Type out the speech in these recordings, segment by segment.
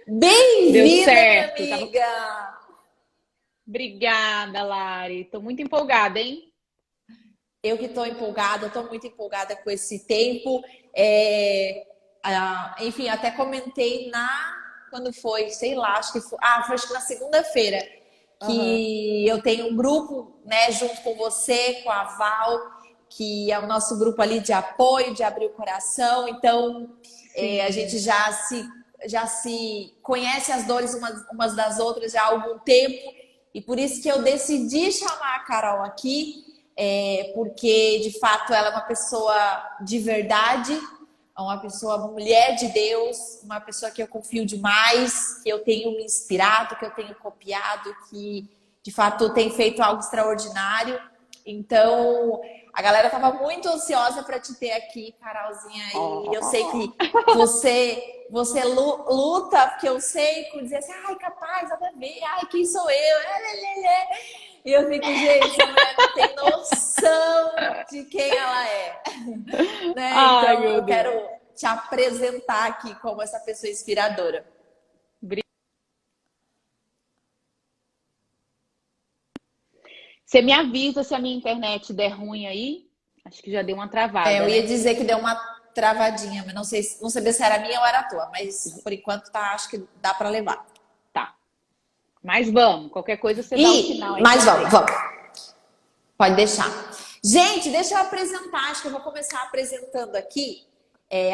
Deu Bem-vinda, minha certo. amiga! Obrigada, Lari. Tô muito empolgada, hein? Eu que estou empolgada, estou muito empolgada com esse tempo. Enfim, até comentei quando foi, sei lá, acho que foi, foi acho que na segunda-feira, Aham. que eu tenho um grupo, né, junto com você, com a Val, que é o nosso grupo ali de apoio, de abrir o coração. Então, a gente Sim. já se conhece as dores umas das outras já há algum tempo, e por isso que eu decidi chamar a Carol aqui, porque de fato ela é uma pessoa de verdade, uma pessoa, uma mulher de Deus, uma pessoa que eu confio demais, que eu tenho me inspirado, que eu tenho copiado, que de fato tem feito algo extraordinário. Então, a galera estava muito ansiosa para te ter aqui, Carolzinha, e eu sei Oh. que você luta, porque eu sei, com dizer assim, ai, capaz, nada a ver, ai, quem sou eu? E eu fico, gente, essa mulher não tem noção de quem ela é, né? Ai, Então, meu eu Deus. quero te apresentar aqui como essa pessoa inspiradora. Você me avisa se a minha internet der ruim aí? Acho que já deu uma Eu travada, ia né? dizer que deu uma travadinha, mas não sabia se era minha ou era a tua, mas por enquanto tá, acho que dá para levar. Tá. Mas vamos. Qualquer coisa você dá um sinal aí que Mas eu vamos, venho. vamos. Pode deixar. Gente, deixa eu apresentar. Acho que eu vou começar apresentando aqui.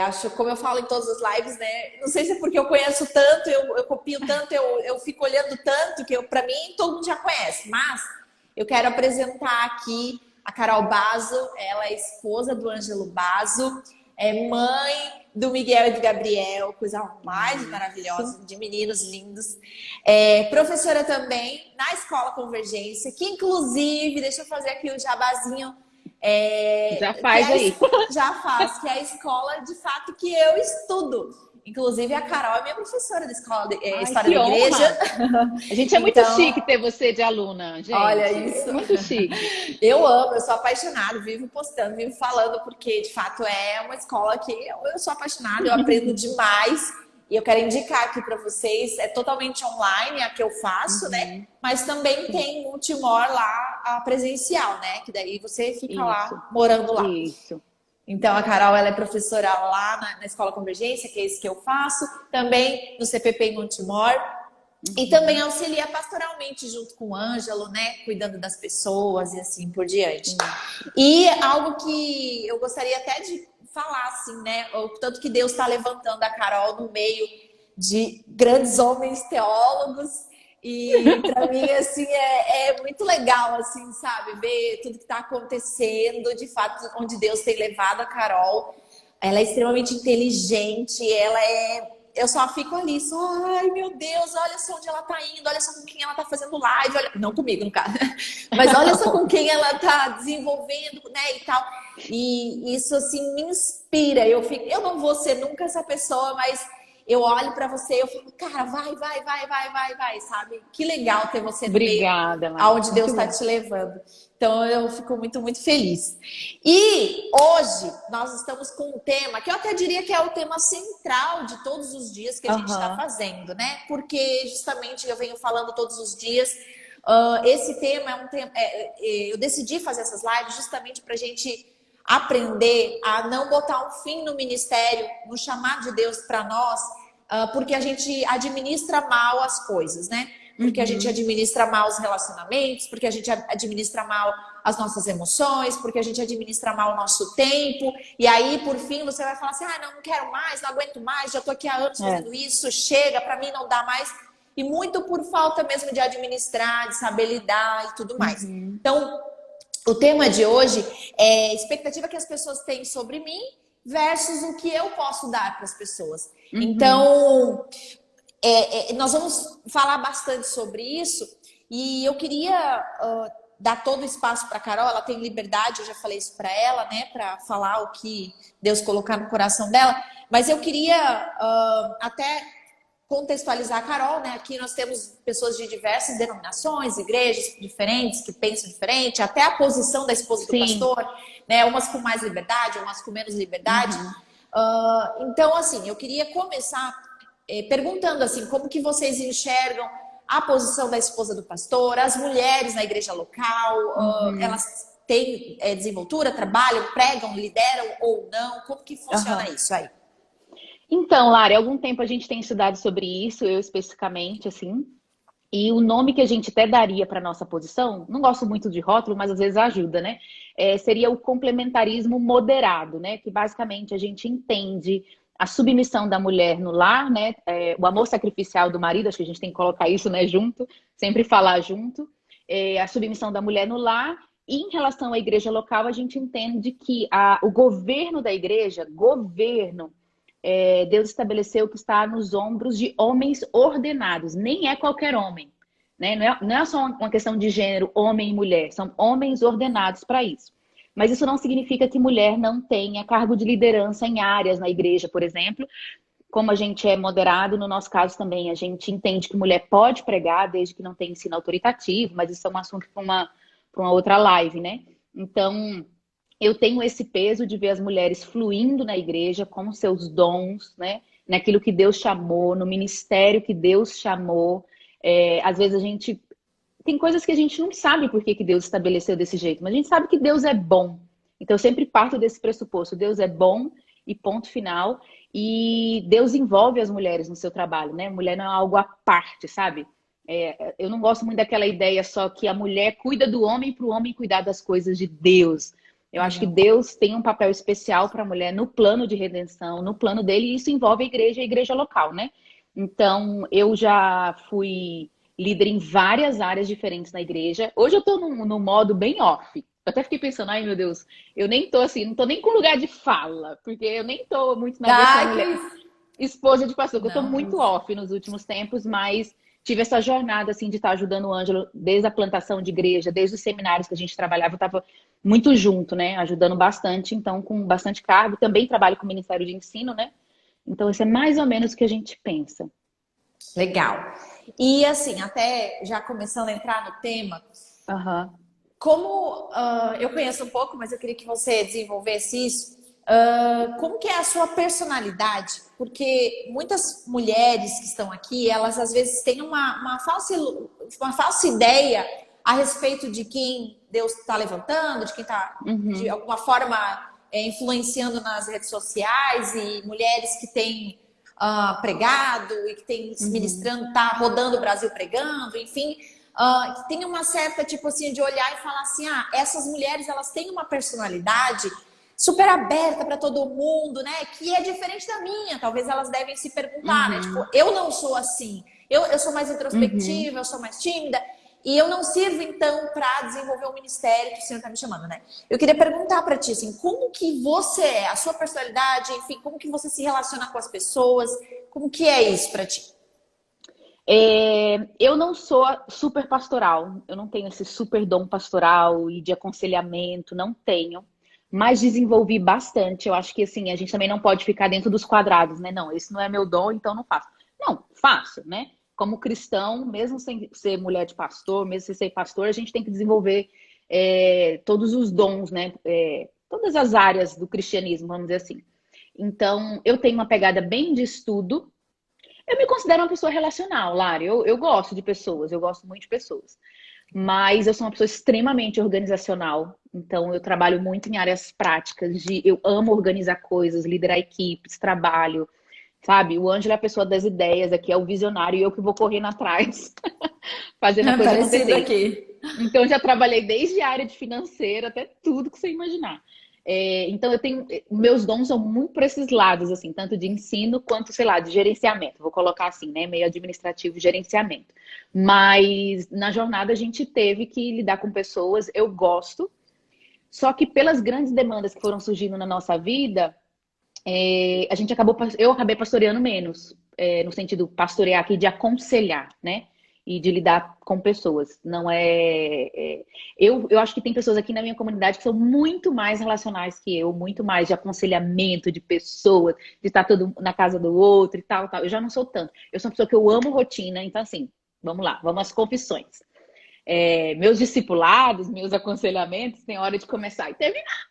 Acho, como eu falo em todas as lives, né? Não sei se é porque eu conheço tanto, eu copio tanto, eu fico olhando tanto, que para mim todo mundo já conhece. Mas eu quero apresentar aqui a Carol Bazo. Ela é esposa do Ângelo Bazo, é mãe do Miguel e do Gabriel, coisa mais Isso. maravilhosa, de meninos lindos. Professora também na Escola Convergência, que inclusive, deixa eu fazer aqui o jabazinho, Já que faz aí. já faz, que é a escola de fato que eu estudo. Inclusive, a Carol é minha professora da escola Ai, História da que Igreja. honra! A gente é muito chique Então, ter você de aluna, olha gente. isso. Muito chique. Eu amo, eu sou apaixonada, vivo postando, vivo falando, porque de fato é uma escola que eu sou apaixonada, eu aprendo demais. E eu quero indicar aqui para vocês, é totalmente online a que eu faço, né? Uhum. Mas também Sim. tem Multimor lá, a presencial, né? Que daí você fica Isso. lá, morando lá. Isso. Então, a Carol, ela é professora lá na Escola Convergência, que é isso que eu faço. Também no CPP em Montemor. E também Uhum. auxilia pastoralmente junto com o Ângelo, né? Cuidando das pessoas e assim por diante. Isso. E algo que eu gostaria até de falar, assim, né? O tanto que Deus está levantando a Carol no meio de grandes homens teólogos. E para mim, assim, é muito legal, assim, sabe? Ver tudo que está acontecendo, de fato, onde Deus tem levado a Carol. Ela é extremamente inteligente, eu só fico ali, só, ai meu Deus, olha só onde ela tá indo, olha só com quem ela tá fazendo live, olha... não comigo, no caso, mas olha só com quem ela tá desenvolvendo, né, e tal. E isso, assim, me inspira. Eu não vou ser nunca essa pessoa, mas eu olho pra você e eu falo, cara, vai, sabe? Que legal ter você no meio Obrigada, Mari. aonde Deus Muito está bom. te levando. Então eu fico muito, muito feliz. E hoje nós estamos com um tema que eu até diria que é o tema central de todos os dias que a gente está Aham. fazendo, né? Porque justamente eu venho falando todos os dias. Esse tema é um tema. Eu decidi fazer essas lives justamente para a gente aprender a não botar um fim no ministério, no chamado de Deus para nós, porque a gente administra mal as coisas, né? Porque a gente Uhum. administra mal os relacionamentos, porque a gente administra mal as nossas emoções, porque a gente administra mal o nosso tempo, e aí, por fim, você vai falar assim, não quero mais, não aguento mais, já tô aqui há anos É. fazendo isso, chega, para mim não dá mais, e muito por falta mesmo de administrar, de saber lidar e tudo mais. Uhum. Então, o tema de hoje é a expectativa que as pessoas têm sobre mim versus o que eu posso dar para as pessoas. Uhum. Então, nós vamos falar bastante sobre isso e eu queria dar todo o espaço para a Carol. Ela tem liberdade, eu já falei isso para ela, né, para falar o que Deus colocar no coração dela, mas eu queria até contextualizar a Carol, né? Aqui nós temos pessoas de diversas denominações, igrejas diferentes, que pensam diferente, até a posição da esposa do Sim. pastor, né? Umas com mais liberdade, umas com menos liberdade. Uhum. Então, assim, eu queria começar perguntando assim, como que vocês enxergam a posição da esposa do pastor, as mulheres na igreja local, Uhum. elas têm desenvoltura, trabalham, pregam, lideram ou não? Como que funciona Aham. isso aí? Então, Lara, há algum tempo a gente tem estudado sobre isso, eu especificamente, assim, e o nome que a gente até daria para nossa posição, não gosto muito de rótulo, mas às vezes ajuda, né? Seria o complementarismo moderado, né? Que basicamente a gente entende a submissão da mulher no lar, né? O amor sacrificial do marido, acho que a gente tem que colocar isso, né, junto, sempre falar junto. A submissão da mulher no lar. E em relação à igreja local, a gente entende que o governo da igreja, Deus estabeleceu que está nos ombros de homens ordenados, nem é qualquer homem, né? Não é só uma questão de gênero, homem e mulher, são homens ordenados para isso. Mas isso não significa que mulher não tenha cargo de liderança em áreas na igreja, por exemplo. Como a gente é moderado, no nosso caso também, a gente entende que mulher pode pregar, desde que não tenha ensino autoritativo, mas isso é um assunto para uma outra live, né? Então, eu tenho esse peso de ver as mulheres fluindo na igreja com seus dons, né? Naquilo que Deus chamou, no ministério que Deus chamou. Às vezes a gente tem coisas que a gente não sabe por que que Deus estabeleceu desse jeito, mas a gente sabe que Deus é bom. Então eu sempre parto desse pressuposto: Deus é bom e ponto final. E Deus envolve as mulheres no seu trabalho, né? Mulher não é algo à parte, sabe? Eu não gosto muito daquela ideia só que a mulher cuida do homem para o homem cuidar das coisas de Deus. Eu acho que Uhum. Deus tem um papel especial para a mulher no plano de redenção, no plano dele, e isso envolve a igreja local, né? Então, eu já fui líder em várias áreas diferentes na igreja. Hoje eu estou num modo bem off. Eu até fiquei pensando, ai meu Deus, eu nem tô assim, não tô nem com lugar de fala, porque eu nem tô muito na versão Ai, mulher, que... esposa de pastor, que eu tô Não, muito off nos últimos tempos, mas tive essa jornada assim de estar ajudando o Ângelo desde a plantação de igreja, desde os seminários que a gente trabalhava, eu estava muito junto, né? Ajudando bastante, então com bastante cargo. Também trabalho com o Ministério de Ensino, né? Então, isso é mais ou menos o que a gente pensa. legal. E assim, até já começando a entrar no tema, Aham. como eu conheço um pouco, mas eu queria que você desenvolvesse isso. Como que é a sua personalidade? Porque muitas mulheres que estão aqui, elas às vezes têm uma falsa ideia a respeito de quem Deus está levantando, de quem está de Uhum. alguma forma influenciando nas redes sociais, e mulheres que têm pregado e que têm se Uhum. ministrando, tá rodando o Brasil pregando, enfim. Que tem uma certa, tipo assim, de olhar e falar assim, essas mulheres, elas têm uma personalidade super aberta para todo mundo, né? Que é diferente da minha. Talvez elas devem se perguntar, né? Tipo, Uhum. eu não sou assim. Eu sou mais Uhum. introspectiva, eu sou mais tímida. E eu não sirvo, então, para desenvolver o ministério que o Senhor está me chamando, né? Eu queria perguntar para ti, assim, como que você é, a sua personalidade, enfim, como que você se relaciona com as pessoas, como que é isso para ti? Eu não sou super pastoral, eu não tenho esse super dom pastoral e de aconselhamento, não tenho, mas desenvolvi bastante. Eu acho que assim, a gente também não pode ficar dentro dos quadrados, né? Não, esse não é meu dom, então não faço. Não, faço, né? Como cristão, mesmo sem ser mulher de pastor, mesmo sem ser pastor, a gente tem que desenvolver todos os dons, né? Todas as áreas do cristianismo, vamos dizer assim. Então, eu tenho uma pegada bem de estudo. Eu me considero uma pessoa relacional, Lari. Eu gosto de pessoas, eu gosto muito de pessoas. Mas eu sou uma pessoa extremamente organizacional. Então, eu trabalho muito em áreas práticas. Eu amo organizar coisas, liderar equipes, trabalho, sabe? O Ângelo é a pessoa das ideias aqui, é o visionário, e eu que vou correndo atrás, fazendo a coisa Parecido acontecer. aqui. Então, eu já trabalhei desde a área de financeira até tudo que você imaginar. Então, eu tenho. Meus dons são muito para esses lados, assim, tanto de ensino quanto, sei lá, de gerenciamento. Vou colocar assim, né? Meio administrativo e gerenciamento. Mas na jornada a gente teve que lidar com pessoas, eu gosto, só que pelas grandes demandas que foram surgindo na nossa vida, eu acabei pastoreando menos, no sentido pastorear aqui de aconselhar, né? E de lidar com pessoas. Não eu acho que tem pessoas aqui na minha comunidade que são muito mais relacionais que eu, muito mais de aconselhamento de pessoas, de estar todo na casa do outro e tal, tal. Eu já não sou tanto. Eu sou uma pessoa que eu amo rotina, então assim, vamos lá, vamos às confissões. Meus discipulados, meus aconselhamentos, tem hora de começar e terminar.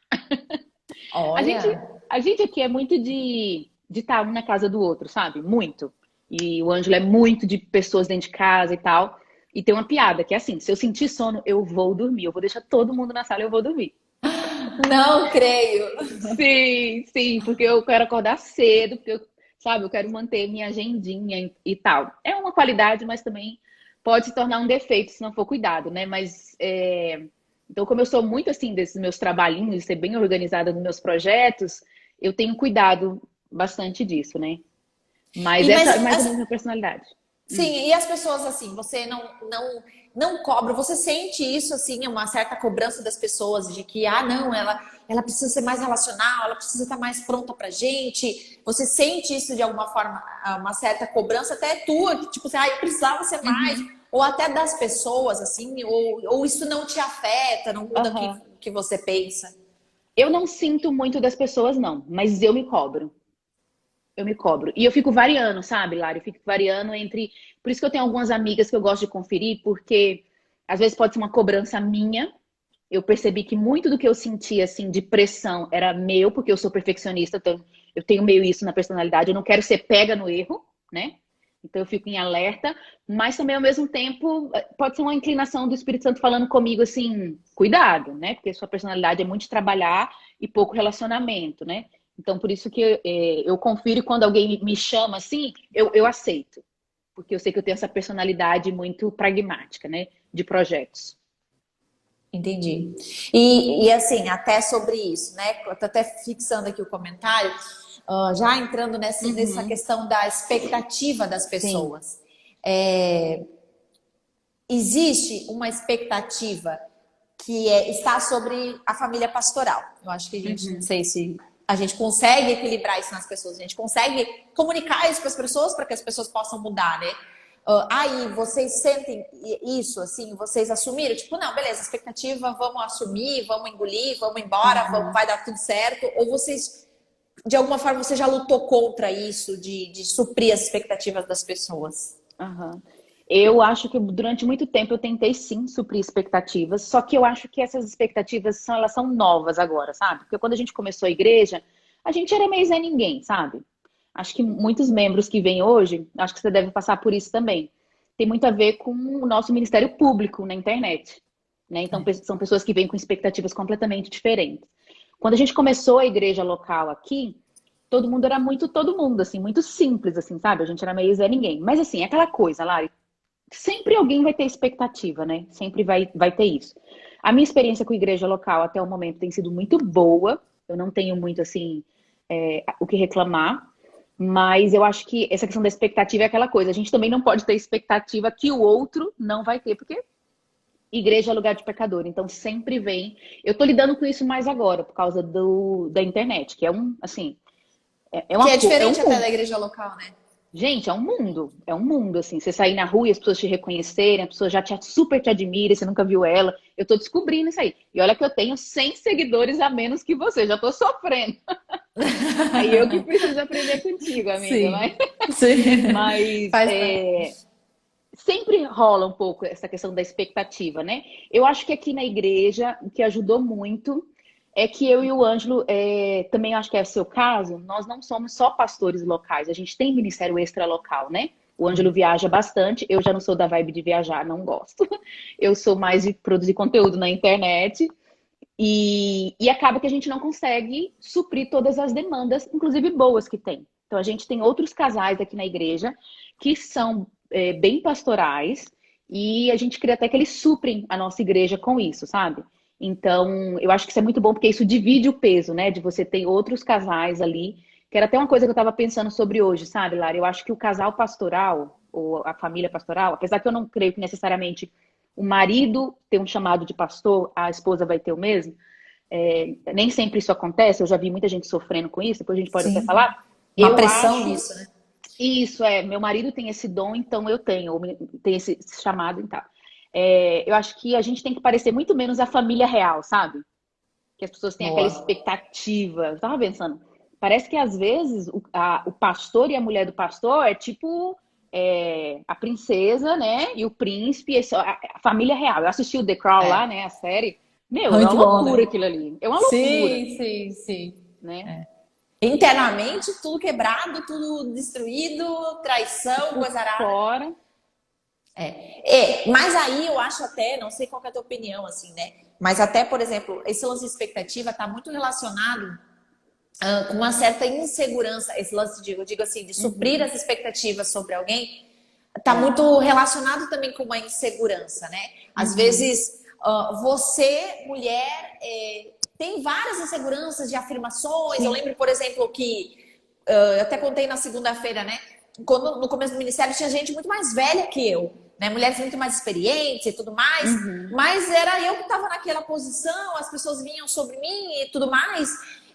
A gente, Olha. A gente aqui é muito de estar um na casa do outro, sabe? Muito. E o Ângelo é muito de pessoas dentro de casa e tal. E tem uma piada que é assim, se eu sentir sono, eu vou dormir. Eu vou deixar todo mundo na sala e eu vou dormir. Não creio. Sim, sim, porque eu quero acordar cedo, porque sabe, eu quero manter minha agendinha e tal. É uma qualidade, mas também pode se tornar um defeito se não for cuidado, né? Então, como eu sou muito assim desses meus trabalhinhos, de ser bem organizada nos meus projetos, eu tenho cuidado bastante disso, né? Mas E, essa é mas, mais ou menos a minha personalidade. sim, e as pessoas assim, você não cobra, você sente isso assim, uma certa cobrança das pessoas de que, ah, não, ela precisa ser mais relacional, ela precisa estar mais pronta pra gente. Você sente isso de alguma forma, uma certa cobrança até tua, que tipo assim, ah, eu precisava ser mais, Uhum. ou até das pessoas, assim, ou isso não te afeta, não muda Aham. o que você pensa. Eu não sinto muito das pessoas, não, mas eu me cobro. Eu me cobro. E eu fico variando, sabe, Lari? Eu fico variando entre. Por isso que eu tenho algumas amigas que eu gosto de conferir, porque às vezes pode ser uma cobrança minha. Eu percebi que muito do que eu sentia, assim, de pressão era meu, porque eu sou perfeccionista, então eu tenho meio isso na personalidade. Eu não quero ser pega no erro, né? Então eu fico em alerta, mas também ao mesmo tempo pode ser uma inclinação do Espírito Santo falando comigo assim, cuidado, né? Porque sua personalidade é muito de trabalhar e pouco relacionamento, né? Então por isso que eu confiro quando alguém me chama assim, eu aceito, porque eu sei que eu tenho essa personalidade muito pragmática, né? De projetos. Entendi. E assim, até sobre isso, né? Eu tô até fixando aqui o comentário, já entrando nessa Uhum. questão da expectativa das Sim. pessoas. É, existe uma expectativa que está sobre a família pastoral. Eu acho que a gente, não Uhum. sei se a gente consegue equilibrar isso nas pessoas, a gente consegue comunicar isso para as pessoas para que as pessoas possam mudar, né? Aí vocês sentem isso, assim, vocês assumiram, tipo, não, beleza, expectativa, vamos assumir, vamos engolir, vamos embora, Uhum. vai dar tudo certo, ou vocês, de alguma forma, você já lutou contra isso, de suprir as expectativas das pessoas? Aham. Eu acho que durante muito tempo eu tentei sim suprir expectativas, só que eu acho que essas expectativas elas são novas agora, sabe? Porque quando a gente começou a igreja, a gente era meio Zé Ninguém, sabe? Acho que muitos membros que vêm hoje, acho que você deve passar por isso também. Tem muito a ver com o nosso ministério público na internet, né? Então É. são pessoas que vêm com expectativas completamente diferentes. Quando a gente começou a igreja local aqui, todo mundo era muito todo mundo, assim, muito simples, assim, sabe? A gente era meio Zé Ninguém. Mas assim, é aquela coisa, Lari, sempre alguém vai ter expectativa, né? Sempre vai ter isso. A minha experiência com a igreja local até o momento tem sido muito boa. Eu não tenho muito, assim, o que reclamar. Mas eu acho que essa questão da expectativa é aquela coisa. A gente também não pode ter expectativa que o outro não vai ter, porque igreja é lugar de pecador. Então sempre vem. Eu tô lidando com isso mais agora, por causa da internet, que é um, assim, Que é é um diferente até mundo. da igreja local, né? Gente, é um mundo, assim. Você sair na rua e as pessoas te reconhecerem, a pessoa já super te admira, você nunca viu ela. Eu tô descobrindo isso aí. E olha que eu tenho 100 seguidores a menos que você, já tô sofrendo. Aí eu que preciso aprender contigo, amiga. Sim, sim, Mas faz parte. sempre rola um pouco essa questão da expectativa, né? Eu acho que aqui na igreja, o que ajudou muito é que eu e o Ângelo, também acho que é o seu caso, nós não somos só pastores locais, a gente tem ministério extra local, né? O Ângelo viaja bastante, eu já não sou da vibe de viajar, não gosto. Eu sou mais de produzir conteúdo na internet e acaba que a gente não consegue suprir todas as demandas, inclusive boas que tem. Então a gente tem outros casais aqui na igreja que são bem pastorais e a gente queria até que eles suprem a nossa igreja com isso, sabe? Então eu acho que isso é muito bom porque isso divide o peso, né? De você ter outros casais ali. Que era até uma coisa que eu estava pensando sobre hoje, sabe, Lara? Eu acho que o casal pastoral, ou a família pastoral, apesar que eu não creio que necessariamente o marido tem um chamado de pastor, a esposa vai ter o mesmo. Nem sempre isso acontece, eu já vi muita gente sofrendo com isso, depois a gente pode até Sim. falar. Uma Eu pressão acho nisso, né? isso, meu marido tem esse dom, então eu tenho, ou tem esse chamado e tal. Eu acho que a gente tem que parecer muito menos a família real, sabe? Que as pessoas têm aquela Boa. expectativa. Eu tava pensando, parece que às vezes o pastor e a mulher do pastor é tipo a princesa, né? E o príncipe, a família real. Eu assisti o The Crown lá, É. né? A série. Meu, é uma Muito bom, loucura né? aquilo ali. É uma loucura, Sim, sim, sim. né? É. Internamente, tudo quebrado, tudo destruído, traição, Por coisa arada. fora. Mas aí eu acho até, não sei qual que é a tua opinião, assim, né? Mas até, por exemplo, esse lance de expectativa está muito relacionado com uma certa insegurança. Esse lance, eu digo assim, de suprir as expectativas sobre alguém, está muito relacionado também com uma insegurança, né? Às vezes, você, mulher, tem várias inseguranças de afirmações. Eu Sim. lembro, por exemplo, que eu até contei na segunda-feira, né? Quando no começo do ministério tinha gente muito mais velha que eu, né? Mulheres muito mais experientes e tudo mais, mas era eu que estava naquela posição, as pessoas vinham sobre mim e tudo mais.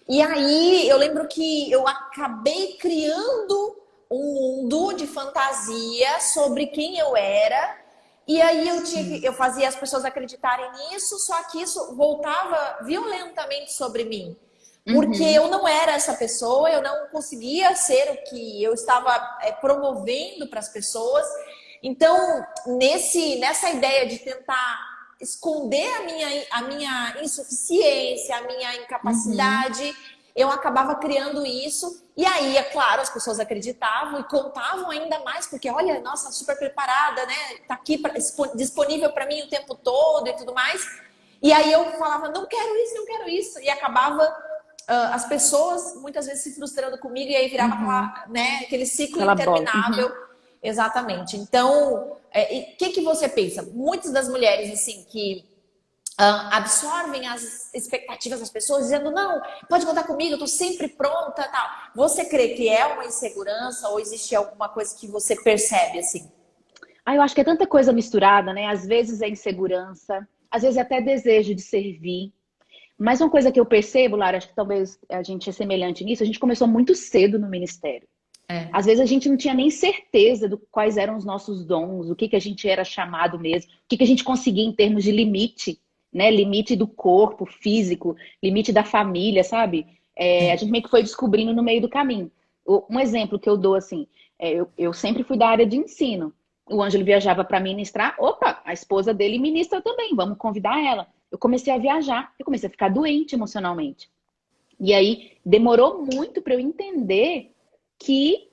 E aí eu lembro que eu acabei criando um mundo de fantasia sobre quem eu era. E aí eu fazia as pessoas acreditarem nisso, só que isso voltava violentamente sobre mim. Porque eu não era essa pessoa, eu não conseguia ser o que eu estava promovendo para as pessoas. Então, nessa ideia de tentar esconder a minha insuficiência, a minha incapacidade, eu acabava criando isso. E aí, é claro, as pessoas acreditavam e contavam ainda mais, porque olha, nossa, super preparada, né? Tá aqui disponível para mim o tempo todo e tudo mais. E aí eu falava, não quero isso, não quero isso. E acabava as pessoas muitas vezes se frustrando comigo e aí virava aquele ciclo Aquela bola. interminável. Exatamente. Então, o que você pensa? Muitas das mulheres, assim, que absorvem as expectativas das pessoas, dizendo, não, pode contar comigo, eu tô sempre pronta, tal. Você crê que é uma insegurança ou existe alguma coisa que você percebe, assim? Eu acho que é tanta coisa misturada, né? Às vezes é insegurança, às vezes é até desejo de servir. Mas uma coisa que eu percebo, Lara, acho que talvez a gente é semelhante nisso, a gente começou muito cedo no ministério. Às vezes a gente não tinha nem certeza do quais eram os nossos dons, o que que a gente era chamado mesmo, o que que a gente conseguia em termos de limite, né? Limite do corpo físico, limite da família, sabe? A gente meio que foi descobrindo no meio do caminho. Um exemplo que eu dou assim, eu sempre fui da área de ensino. O Ângelo viajava para ministrar, opa, a esposa dele ministra também, vamos convidar ela. Eu comecei a viajar, eu comecei a ficar doente emocionalmente. E aí demorou muito para eu entender que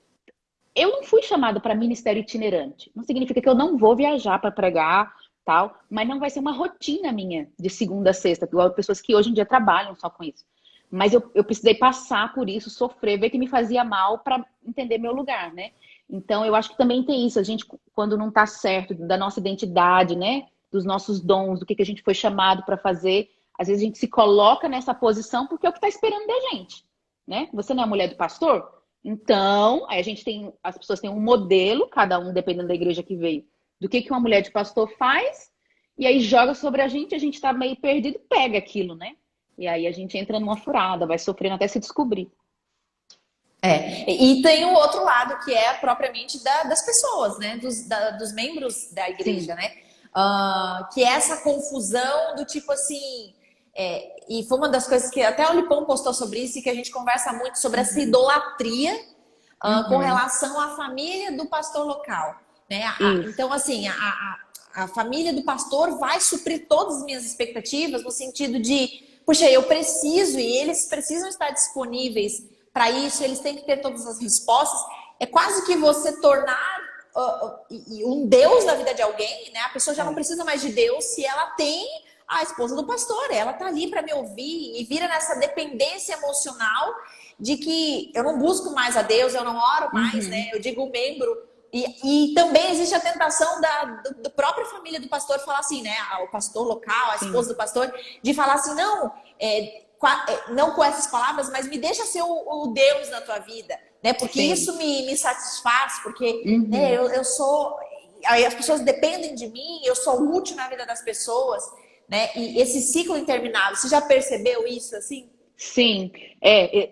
eu não fui chamada para ministério itinerante. Não significa que eu não vou viajar para pregar, tal, mas não vai ser uma rotina minha de segunda a sexta, igual pessoas que hoje em dia trabalham só com isso. Mas eu precisei passar por isso, sofrer, ver que me fazia mal para entender meu lugar, né? Então, eu acho que também tem isso. A gente, quando não está certo da nossa identidade, né? Dos nossos dons, do que a gente foi chamado para fazer, às vezes a gente se coloca nessa posição porque é o que está esperando da gente, né? Você não é a mulher do pastor? Então, aí a gente tem, as pessoas têm um modelo, cada um dependendo da igreja que veio, do que uma mulher de pastor faz, e aí joga sobre a gente tá meio perdido, pega aquilo, né? E aí a gente entra numa furada, vai sofrendo até se descobrir. E tem o outro lado, que é propriamente das pessoas, né? Dos membros da igreja, Sim. né? Que é essa confusão do tipo assim. E foi uma das coisas que até o Lipão postou sobre isso, e que a gente conversa muito sobre essa idolatria com relação à família do pastor local, né? Isso. Então, assim, a família do pastor vai suprir todas as minhas expectativas no sentido de, puxa, eu preciso, e eles precisam estar disponíveis para isso, eles têm que ter todas as respostas. É quase que você tornar um Deus na vida de alguém, né? A pessoa já não precisa mais de Deus se ela tem a esposa do pastor, ela tá ali para me ouvir, e vira nessa dependência emocional de que eu não busco mais a Deus, eu não oro mais, né? Eu digo membro. E também existe a tentação da própria família do pastor falar assim, né? O pastor local, a esposa do pastor, de falar assim, não, não com essas palavras, mas me deixa ser o Deus na tua vida, né? Porque isso me satisfaz, porque né, eu sou. Aí as pessoas dependem de mim, eu sou útil na vida das pessoas, né? E esse ciclo interminável, você já percebeu isso assim? Sim.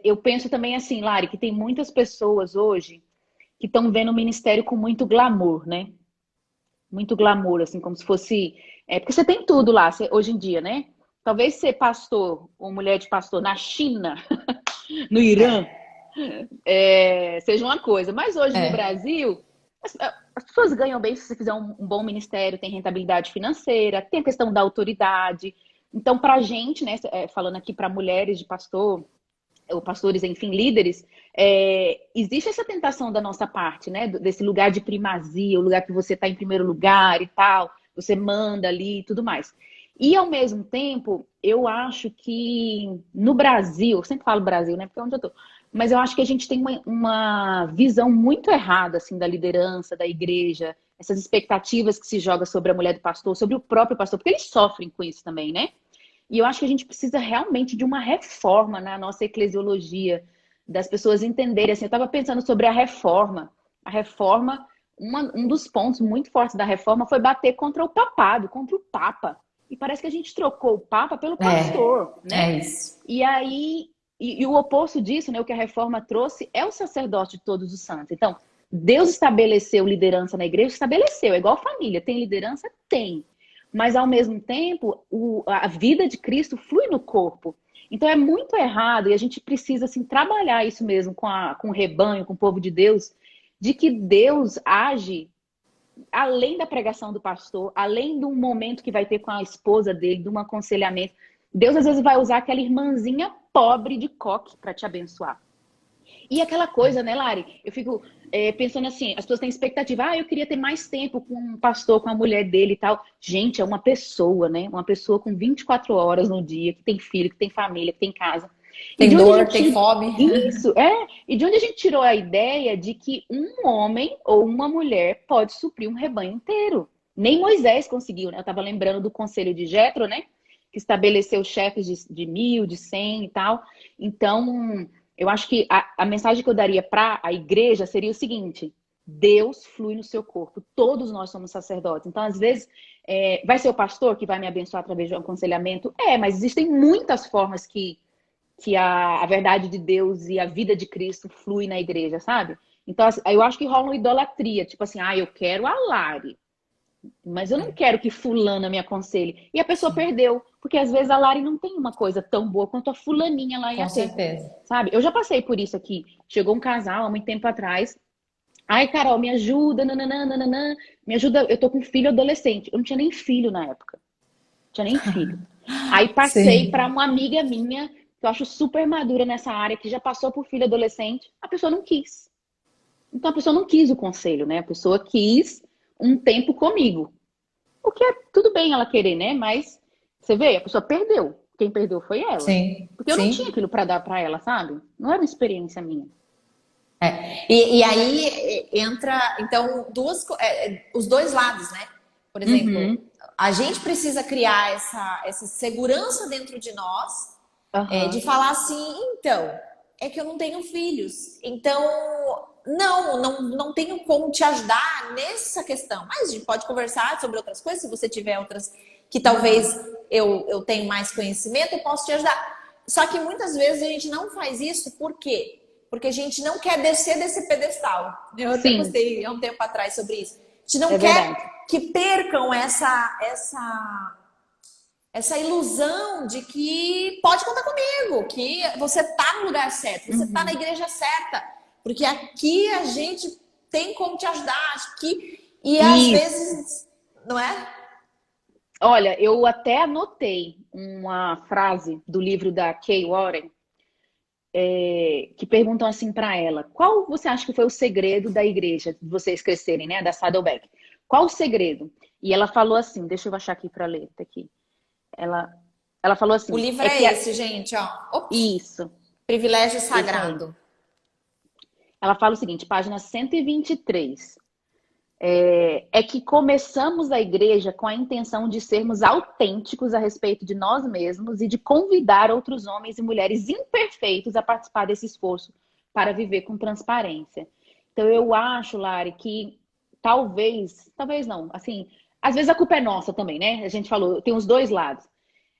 Eu penso também assim, Lari, que tem muitas pessoas hoje que estão vendo o ministério com muito glamour, né? Muito glamour, assim, como se fosse. Porque você tem tudo lá, hoje em dia, né? Talvez ser pastor ou mulher de pastor na China, no Irã, seja uma coisa. Mas hoje no Brasil, as pessoas ganham bem se você fizer um bom ministério, tem rentabilidade financeira, tem a questão da autoridade. Então, pra gente, né, falando aqui para mulheres de pastor, ou pastores, enfim, líderes, existe essa tentação da nossa parte, né? Desse lugar de primazia, o lugar que você está em primeiro lugar e tal, você manda ali e tudo mais. E, ao mesmo tempo, eu acho que no Brasil, eu sempre falo Brasil, né? Porque é onde eu tô. Mas eu acho que a gente tem uma visão muito errada, assim, da liderança, da igreja, essas expectativas que se joga sobre a mulher do pastor, sobre o próprio pastor, porque eles sofrem com isso também, né? E eu acho que a gente precisa realmente de uma reforma na nossa eclesiologia, das pessoas entenderem. Assim, eu estava pensando sobre a reforma. A reforma, um dos pontos muito fortes da reforma foi bater contra o papado, contra o Papa. E parece que a gente trocou o Papa pelo pastor, né? É isso. E aí, e o oposto disso, né, o que a reforma trouxe é o sacerdote de todos os santos. Então, Deus estabeleceu liderança na igreja, estabeleceu, é igual família, tem liderança? Tem. Mas, ao mesmo tempo, a vida de Cristo flui no corpo. Então, é muito errado, e a gente precisa, assim, trabalhar isso mesmo com o rebanho, com o povo de Deus, de que Deus age além da pregação do pastor, além do momento que vai ter com a esposa dele, de um aconselhamento. Deus, às vezes, vai usar aquela irmãzinha pobre de coque para te abençoar. E aquela coisa, né, Lari? Eu fico pensando assim, as pessoas têm expectativa, eu queria ter mais tempo com um pastor, com a mulher dele e tal. Gente, é uma pessoa, né? Uma pessoa com 24 horas no dia, que tem filho, que tem família, que tem casa. Tem dor, tem fome. Isso, E de onde a gente tirou a ideia de que um homem ou uma mulher pode suprir um rebanho inteiro? Nem Moisés conseguiu, né? Eu estava lembrando do conselho de Jetro, né? Que estabeleceu chefes de 1.000, de 100 e tal. Então, eu acho que a mensagem que eu daria para a igreja seria o seguinte: Deus flui no seu corpo, todos nós somos sacerdotes. Então, às vezes, vai ser o pastor que vai me abençoar através de um aconselhamento? Mas existem muitas formas que a verdade de Deus e a vida de Cristo flui na igreja, sabe? Então, assim, eu acho que rola uma idolatria, tipo assim, eu quero a Lari, mas eu não quero que fulana me aconselhe. E a pessoa perdeu, porque às vezes a Lari não tem uma coisa tão boa quanto a fulaninha lá ia Com ter, certeza. sabe? Eu já passei por isso aqui. Chegou um casal há muito tempo atrás. Ai, Carol, me ajuda, nananã, me ajuda, eu tô com um filho adolescente. Eu não tinha nem filho na época. Não tinha nem filho. Aí passei para Sim. uma amiga minha, que eu acho super madura nessa área, que já passou por filho adolescente. A pessoa não quis. Então a pessoa não quis o conselho, né? A pessoa quis um tempo comigo. O que é tudo bem ela querer, né? Mas você vê, a pessoa perdeu. Quem perdeu foi ela. Sim, Porque eu não tinha sim. aquilo para dar para ela, sabe? Não era uma experiência minha. E aí entra, então, os dois lados, né? Por exemplo, Uhum. a gente precisa criar essa segurança dentro de nós, de Aham. falar assim, então, é que eu não tenho filhos, então não tenho como te ajudar nessa questão. Mas a gente pode conversar sobre outras coisas, se você tiver outras que talvez eu tenha mais conhecimento, eu posso te ajudar. Só que muitas vezes a gente não faz isso, por quê? Porque a gente não quer descer desse pedestal. Eu até Sim, postei há um tempo atrás sobre isso. A gente não é verdade. quer que percam essa ilusão de que pode contar comigo, que você tá no lugar certo, você tá na Uhum. igreja certa, porque aqui a gente tem como te ajudar, e às Isso. vezes, não é? Olha, eu até anotei uma frase do livro da Kay Warren, que perguntam assim para ela: qual você acha que foi o segredo da igreja, de vocês crescerem, né? Da Saddleback. Qual o segredo? E ela falou assim: deixa eu achar aqui para ler, tá aqui. Ela, ela falou O assim: livro é que é esse, gente, ó. Ops, isso, privilégio esse aí. sagrado. Ela fala o seguinte, página 123. É que começamos a igreja com a intenção de sermos autênticos a respeito de nós mesmos e de convidar outros homens e mulheres imperfeitos a participar desse esforço para viver com transparência. Então eu acho, Lari, que talvez não, assim, às vezes a culpa é nossa também, né? A gente falou, tem os dois lados.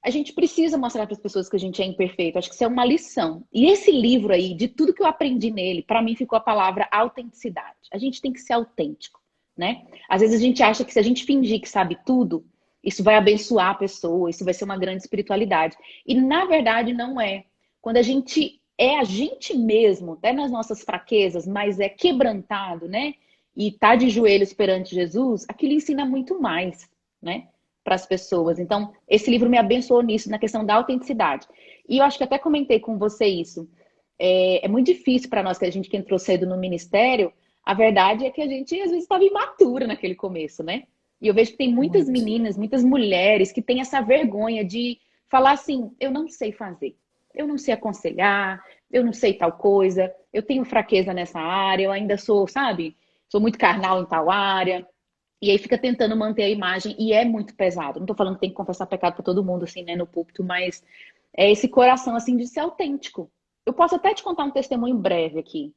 A gente precisa mostrar para as pessoas que a gente é imperfeito. Acho que isso é uma lição. E esse livro aí, de tudo que eu aprendi nele, para mim ficou a palavra autenticidade. A gente tem que ser autêntico, né? Às vezes a gente acha que se a gente fingir que sabe tudo, isso vai abençoar a pessoa, isso vai ser uma grande espiritualidade. E na verdade não é. Quando a gente é a gente mesmo, até nas nossas fraquezas, mas é quebrantado, né? E tá de joelhos perante Jesus, aquilo ensina muito mais, né? Para as pessoas. Então, esse livro me abençoou nisso, na questão da autenticidade. E eu acho que até comentei com você isso. é muito difícil para nós, que a gente que entrou cedo no ministério, a verdade é que a gente às vezes estava imatura naquele começo, né? E eu vejo que tem muitas Muito. meninas, muitas mulheres que têm essa vergonha de falar assim: eu não sei fazer, eu não sei aconselhar, eu não sei tal coisa, eu tenho fraqueza nessa área, eu ainda sou, sabe? Sou muito carnal em tal área. E aí fica tentando manter a imagem e é muito pesado. Não tô falando que tem que confessar pecado pra todo mundo, assim, né, no púlpito, mas é esse coração, assim, de ser autêntico. Eu posso até te contar um testemunho breve aqui.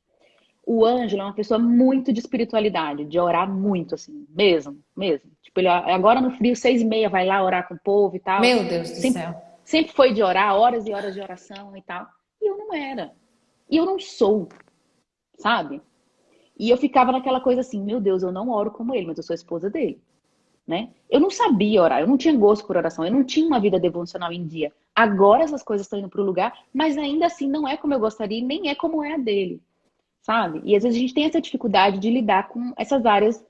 O Ângelo é uma pessoa muito de espiritualidade, de orar muito, assim, mesmo, mesmo. Tipo, ele agora no frio, 6h30, vai lá orar com o povo e tal. Meu Deus do Sempre, céu. sempre foi de orar, horas e horas de oração e tal. E eu não era. E eu não sou, sabe? E eu ficava naquela coisa assim: meu Deus, eu não oro como ele, mas eu sou a esposa dele, né? Eu não sabia orar, eu não tinha gosto por oração, eu não tinha uma vida devocional em dia. Agora essas coisas estão indo para o lugar, mas ainda assim não é como eu gostaria e nem é como é a dele, sabe? E às vezes a gente tem essa dificuldade de lidar com essas áreas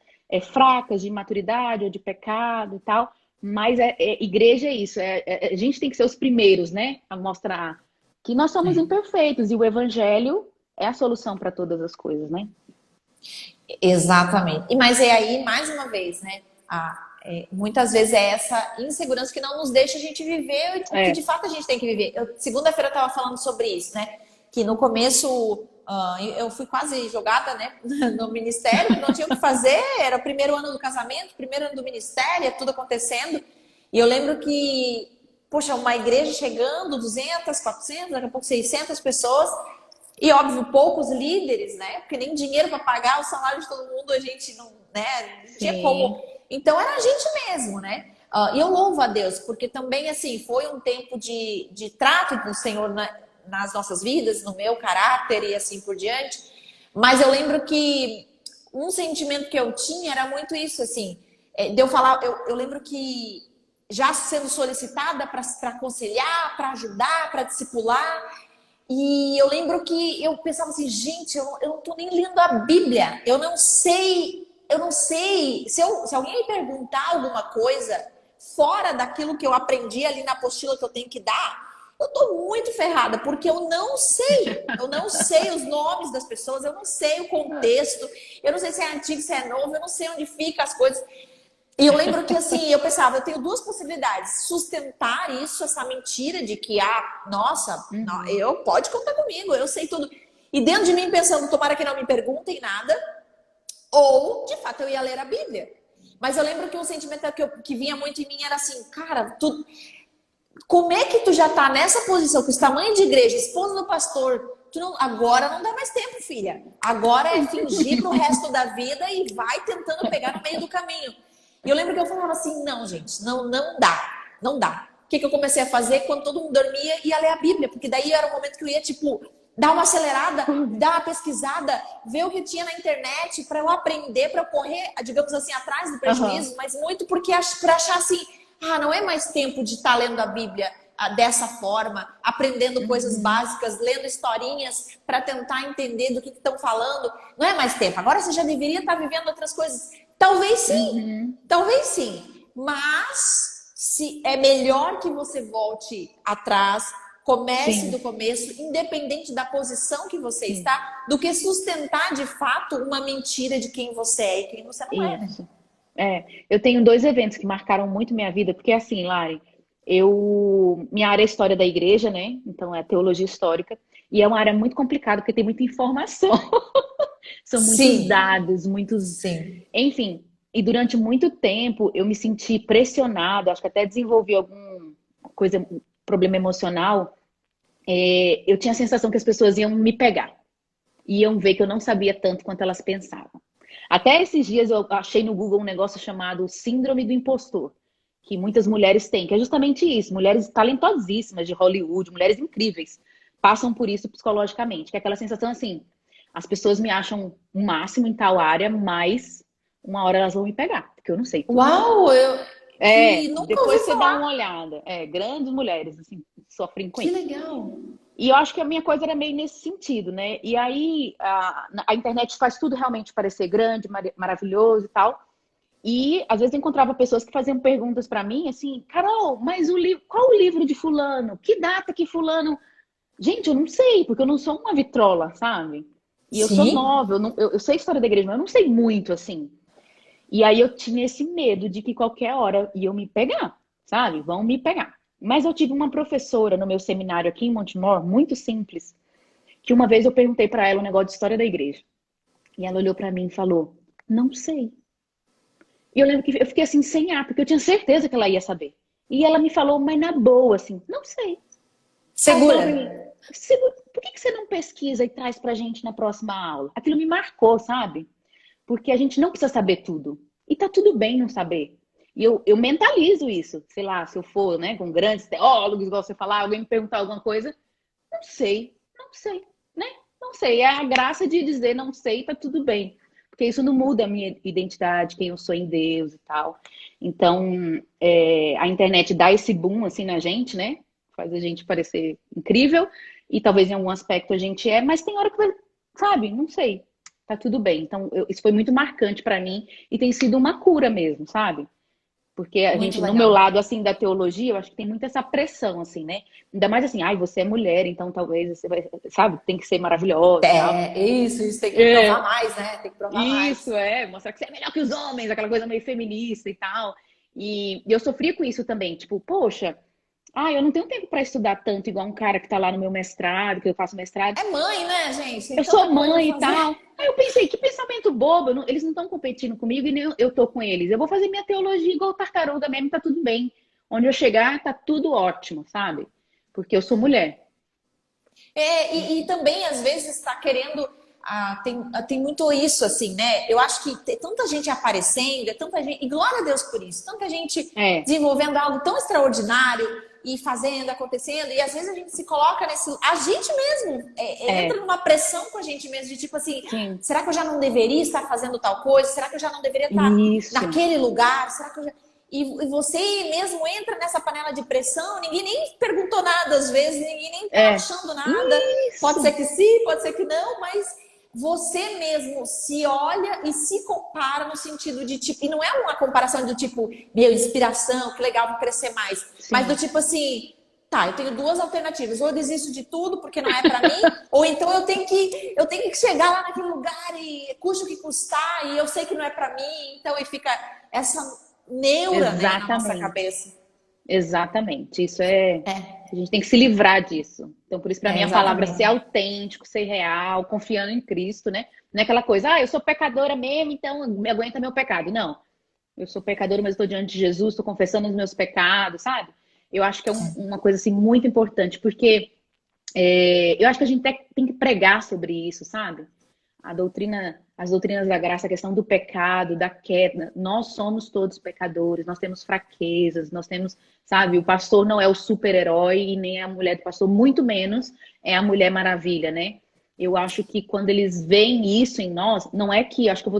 fracas de imaturidade ou de pecado e tal, mas igreja é isso, a gente tem que ser os primeiros, né, a mostrar que nós somos É. imperfeitos e o evangelho é a solução para todas as coisas, né? Exatamente. E mas é aí, mais uma vez, né? Muitas vezes é essa insegurança que não nos deixa a gente viver o que de É. fato a gente tem que viver. Segunda-feira eu estava falando sobre isso, né? Que no começo eu fui quase jogada, né, no ministério, que não tinha o que fazer, era o primeiro ano do casamento, primeiro ano do ministério, tudo acontecendo. E eu lembro que, poxa, uma igreja chegando, 200, 400, daqui a pouco 600 pessoas. E óbvio, poucos líderes, né? Porque nem dinheiro para pagar o salário de todo mundo a gente não, né? Não tinha como. Sim. Então era a gente mesmo, né? E eu louvo a Deus, porque também, assim, foi um tempo de trato do Senhor nas nossas vidas, no meu caráter e assim por diante. Mas eu lembro que um sentimento que eu tinha era muito isso, assim, de eu falar, eu lembro que já sendo solicitada para aconselhar, para ajudar, para discipular. E eu lembro que eu pensava assim, gente, eu não tô nem lendo a Bíblia. Eu não sei. Se alguém me perguntar alguma coisa fora daquilo que eu aprendi ali na apostila que eu tenho que dar, eu tô muito ferrada, porque eu não sei. Eu não sei os nomes das pessoas, eu não sei o contexto, eu não sei se é antigo, se é novo, eu não sei onde fica as coisas. E eu lembro que, assim, eu pensava, eu tenho duas possibilidades. Sustentar isso, essa mentira de que, nossa, não, Uhum. eu pode contar comigo, eu sei tudo. E dentro de mim pensando, tomara que não me perguntem nada. Ou, de fato, eu ia ler a Bíblia. Mas eu lembro que um sentimento que vinha muito em mim era assim, cara, como é que tu já tá nessa posição, com esse tamanho de igreja, esposa do pastor, agora não dá mais tempo, filha. Agora é fingir pro resto da vida e vai tentando pegar no meio do caminho. E eu lembro que eu falava assim, não, gente, não dá, não dá. O que eu comecei a fazer quando todo mundo dormia, ia ler a Bíblia, porque daí era o momento que eu ia, tipo, dar uma acelerada, dar uma pesquisada, ver o que tinha na internet para eu aprender, para eu correr, digamos assim, atrás do prejuízo, Uhum. mas muito porque para achar assim, não é mais tempo de estar lendo a Bíblia dessa forma, aprendendo coisas Uhum. básicas, lendo historinhas para tentar entender do que estão falando. Não é mais tempo. Agora você já deveria estar vivendo outras coisas. Uhum. Talvez sim. Mas se é melhor que você volte atrás, comece do Sim, começo, independente da posição que você sim. está, do que sustentar de fato uma mentira de quem você é e quem você não é, né? Isso. Eu tenho dois eventos que marcaram muito minha vida, porque assim, Lari, minha área é história da igreja, né? Então é teologia histórica, e é uma área muito complicada porque tem muita informação. São muitos Sim, dados, muitos, sim. enfim. E durante muito tempo eu me senti pressionada, acho que até desenvolvi alguma coisa, problema emocional. Eu tinha a sensação que as pessoas iam me pegar, iam ver que eu não sabia tanto quanto elas pensavam. Até esses dias eu achei no Google um negócio chamado Síndrome do Impostor, que muitas mulheres têm, que é justamente isso. Mulheres talentosíssimas de Hollywood, mulheres incríveis, passam por isso psicologicamente, que é aquela sensação assim, as pessoas me acham o máximo em tal área, mas uma hora elas vão me pegar, porque eu não sei tudo. Uau, que nunca ouvi Depois você dá uma falar. olhada. Grandes mulheres, assim, sofrem com Que isso. legal. E eu acho que a minha coisa era meio nesse sentido, né? E aí a internet faz tudo realmente parecer grande, maravilhoso e tal. E às vezes eu encontrava pessoas que faziam perguntas para mim, assim, Carol, mas qual o livro de fulano? Que data que fulano? Gente, eu não sei, porque eu não sou uma vitrola, sabe? E eu sou Sim. nova, eu sei a história da igreja, mas eu não sei muito, assim. E aí eu tinha esse medo de que qualquer hora iam me pegar, sabe? Vão me pegar. Mas eu tive uma professora no meu seminário aqui em Montemor, muito simples, que uma vez eu perguntei para ela um negócio de história da igreja. E ela olhou para mim e falou: "Não sei". E eu lembro que eu fiquei assim sem ar, porque eu tinha certeza que ela ia saber. E ela me falou, mas na boa, assim: "Não sei". Aí ela falou Segura. pra mim: Por que você não pesquisa e traz pra gente na próxima aula?" Aquilo me marcou, sabe? Porque a gente não precisa saber tudo. E tá tudo bem não saber. E eu mentalizo isso. Sei lá, se eu for, né, com grandes teólogos, igual você falar, alguém me perguntar alguma coisa, não sei, né? Não sei. É a graça de dizer não sei, tá tudo bem. Porque isso não muda a minha identidade, quem eu sou em Deus e tal. Então, a internet dá esse boom assim na gente, né? Faz a gente parecer incrível. E talvez em algum aspecto a gente é, mas tem hora que vai, sabe? Não sei. Tá tudo bem. Então, isso foi muito marcante pra mim e tem sido uma cura mesmo, sabe? Porque a Muito gente, no meu legal. lado, assim, da teologia, eu acho que tem muito essa pressão, assim, né? Ainda mais assim, ai, você é mulher, então talvez você vai, sabe, tem que ser maravilhosa e tal. É, isso tem que provar É, mais, né? Tem que provar isso, mais. mostrar que você é melhor que os homens, aquela coisa meio feminista e tal. E eu sofria com isso também, tipo, poxa, eu não tenho tempo pra estudar tanto igual um cara que tá lá no meu mestrado, que eu faço mestrado. É mãe, né, gente? Tem Eu tanta sou coisa mãe pra e fazer. tal. Aí eu pensei, que pensamento bobo, eles não estão competindo comigo e nem eu tô com eles. Eu vou fazer minha teologia igual tartaruga mesmo, tá tudo bem. Onde eu chegar, tá tudo ótimo, sabe? Porque eu sou mulher. E também, às vezes, está querendo. Tem muito isso, assim, né? Eu acho que tem tanta gente aparecendo, é tanta gente. E glória a Deus por isso. Tanta gente É, desenvolvendo algo tão extraordinário e fazendo, acontecendo. E às vezes a gente se coloca nesse. A gente mesmo entra é, numa pressão com a gente mesmo, de tipo assim: sim. será que eu já não deveria estar fazendo tal coisa? Será que eu já não deveria estar Isso. naquele lugar? Será que eu já. E você mesmo entra nessa panela de pressão, ninguém nem perguntou nada às vezes, ninguém nem tá É. achando nada. Pode ser Isso. que sim, pode ser que não, mas você mesmo se olha e se compara no sentido de tipo, e não é uma comparação do tipo, meu, inspiração, que legal, vou crescer mais, mas do Sim. tipo assim, tá, eu tenho duas alternativas, ou eu desisto de tudo porque não é para mim, ou então eu tenho que chegar lá naquele lugar e custe o que custar, e eu sei que não é para mim, então e fica essa neura, né, na nossa Exatamente. cabeça. Exatamente. Isso é. É, A gente tem que se livrar disso. Então, por isso, para mim, a palavra é ser exatamente. autêntico, ser real, confiando em Cristo, né? Não é aquela coisa, eu sou pecadora mesmo, então me aguenta meu pecado. Não. Eu sou pecadora, mas estou diante de Jesus, estou confessando os meus pecados, sabe? Eu acho que é uma coisa assim muito importante, porque eu acho que a gente tem que pregar sobre isso, sabe? As doutrinas da graça, a questão do pecado, da queda. Nós somos todos pecadores, nós temos fraquezas, nós temos, sabe? O pastor não é o super-herói e nem a mulher do pastor, muito menos é a Mulher Maravilha, né? Eu acho que quando eles veem isso em nós, não é que, acho que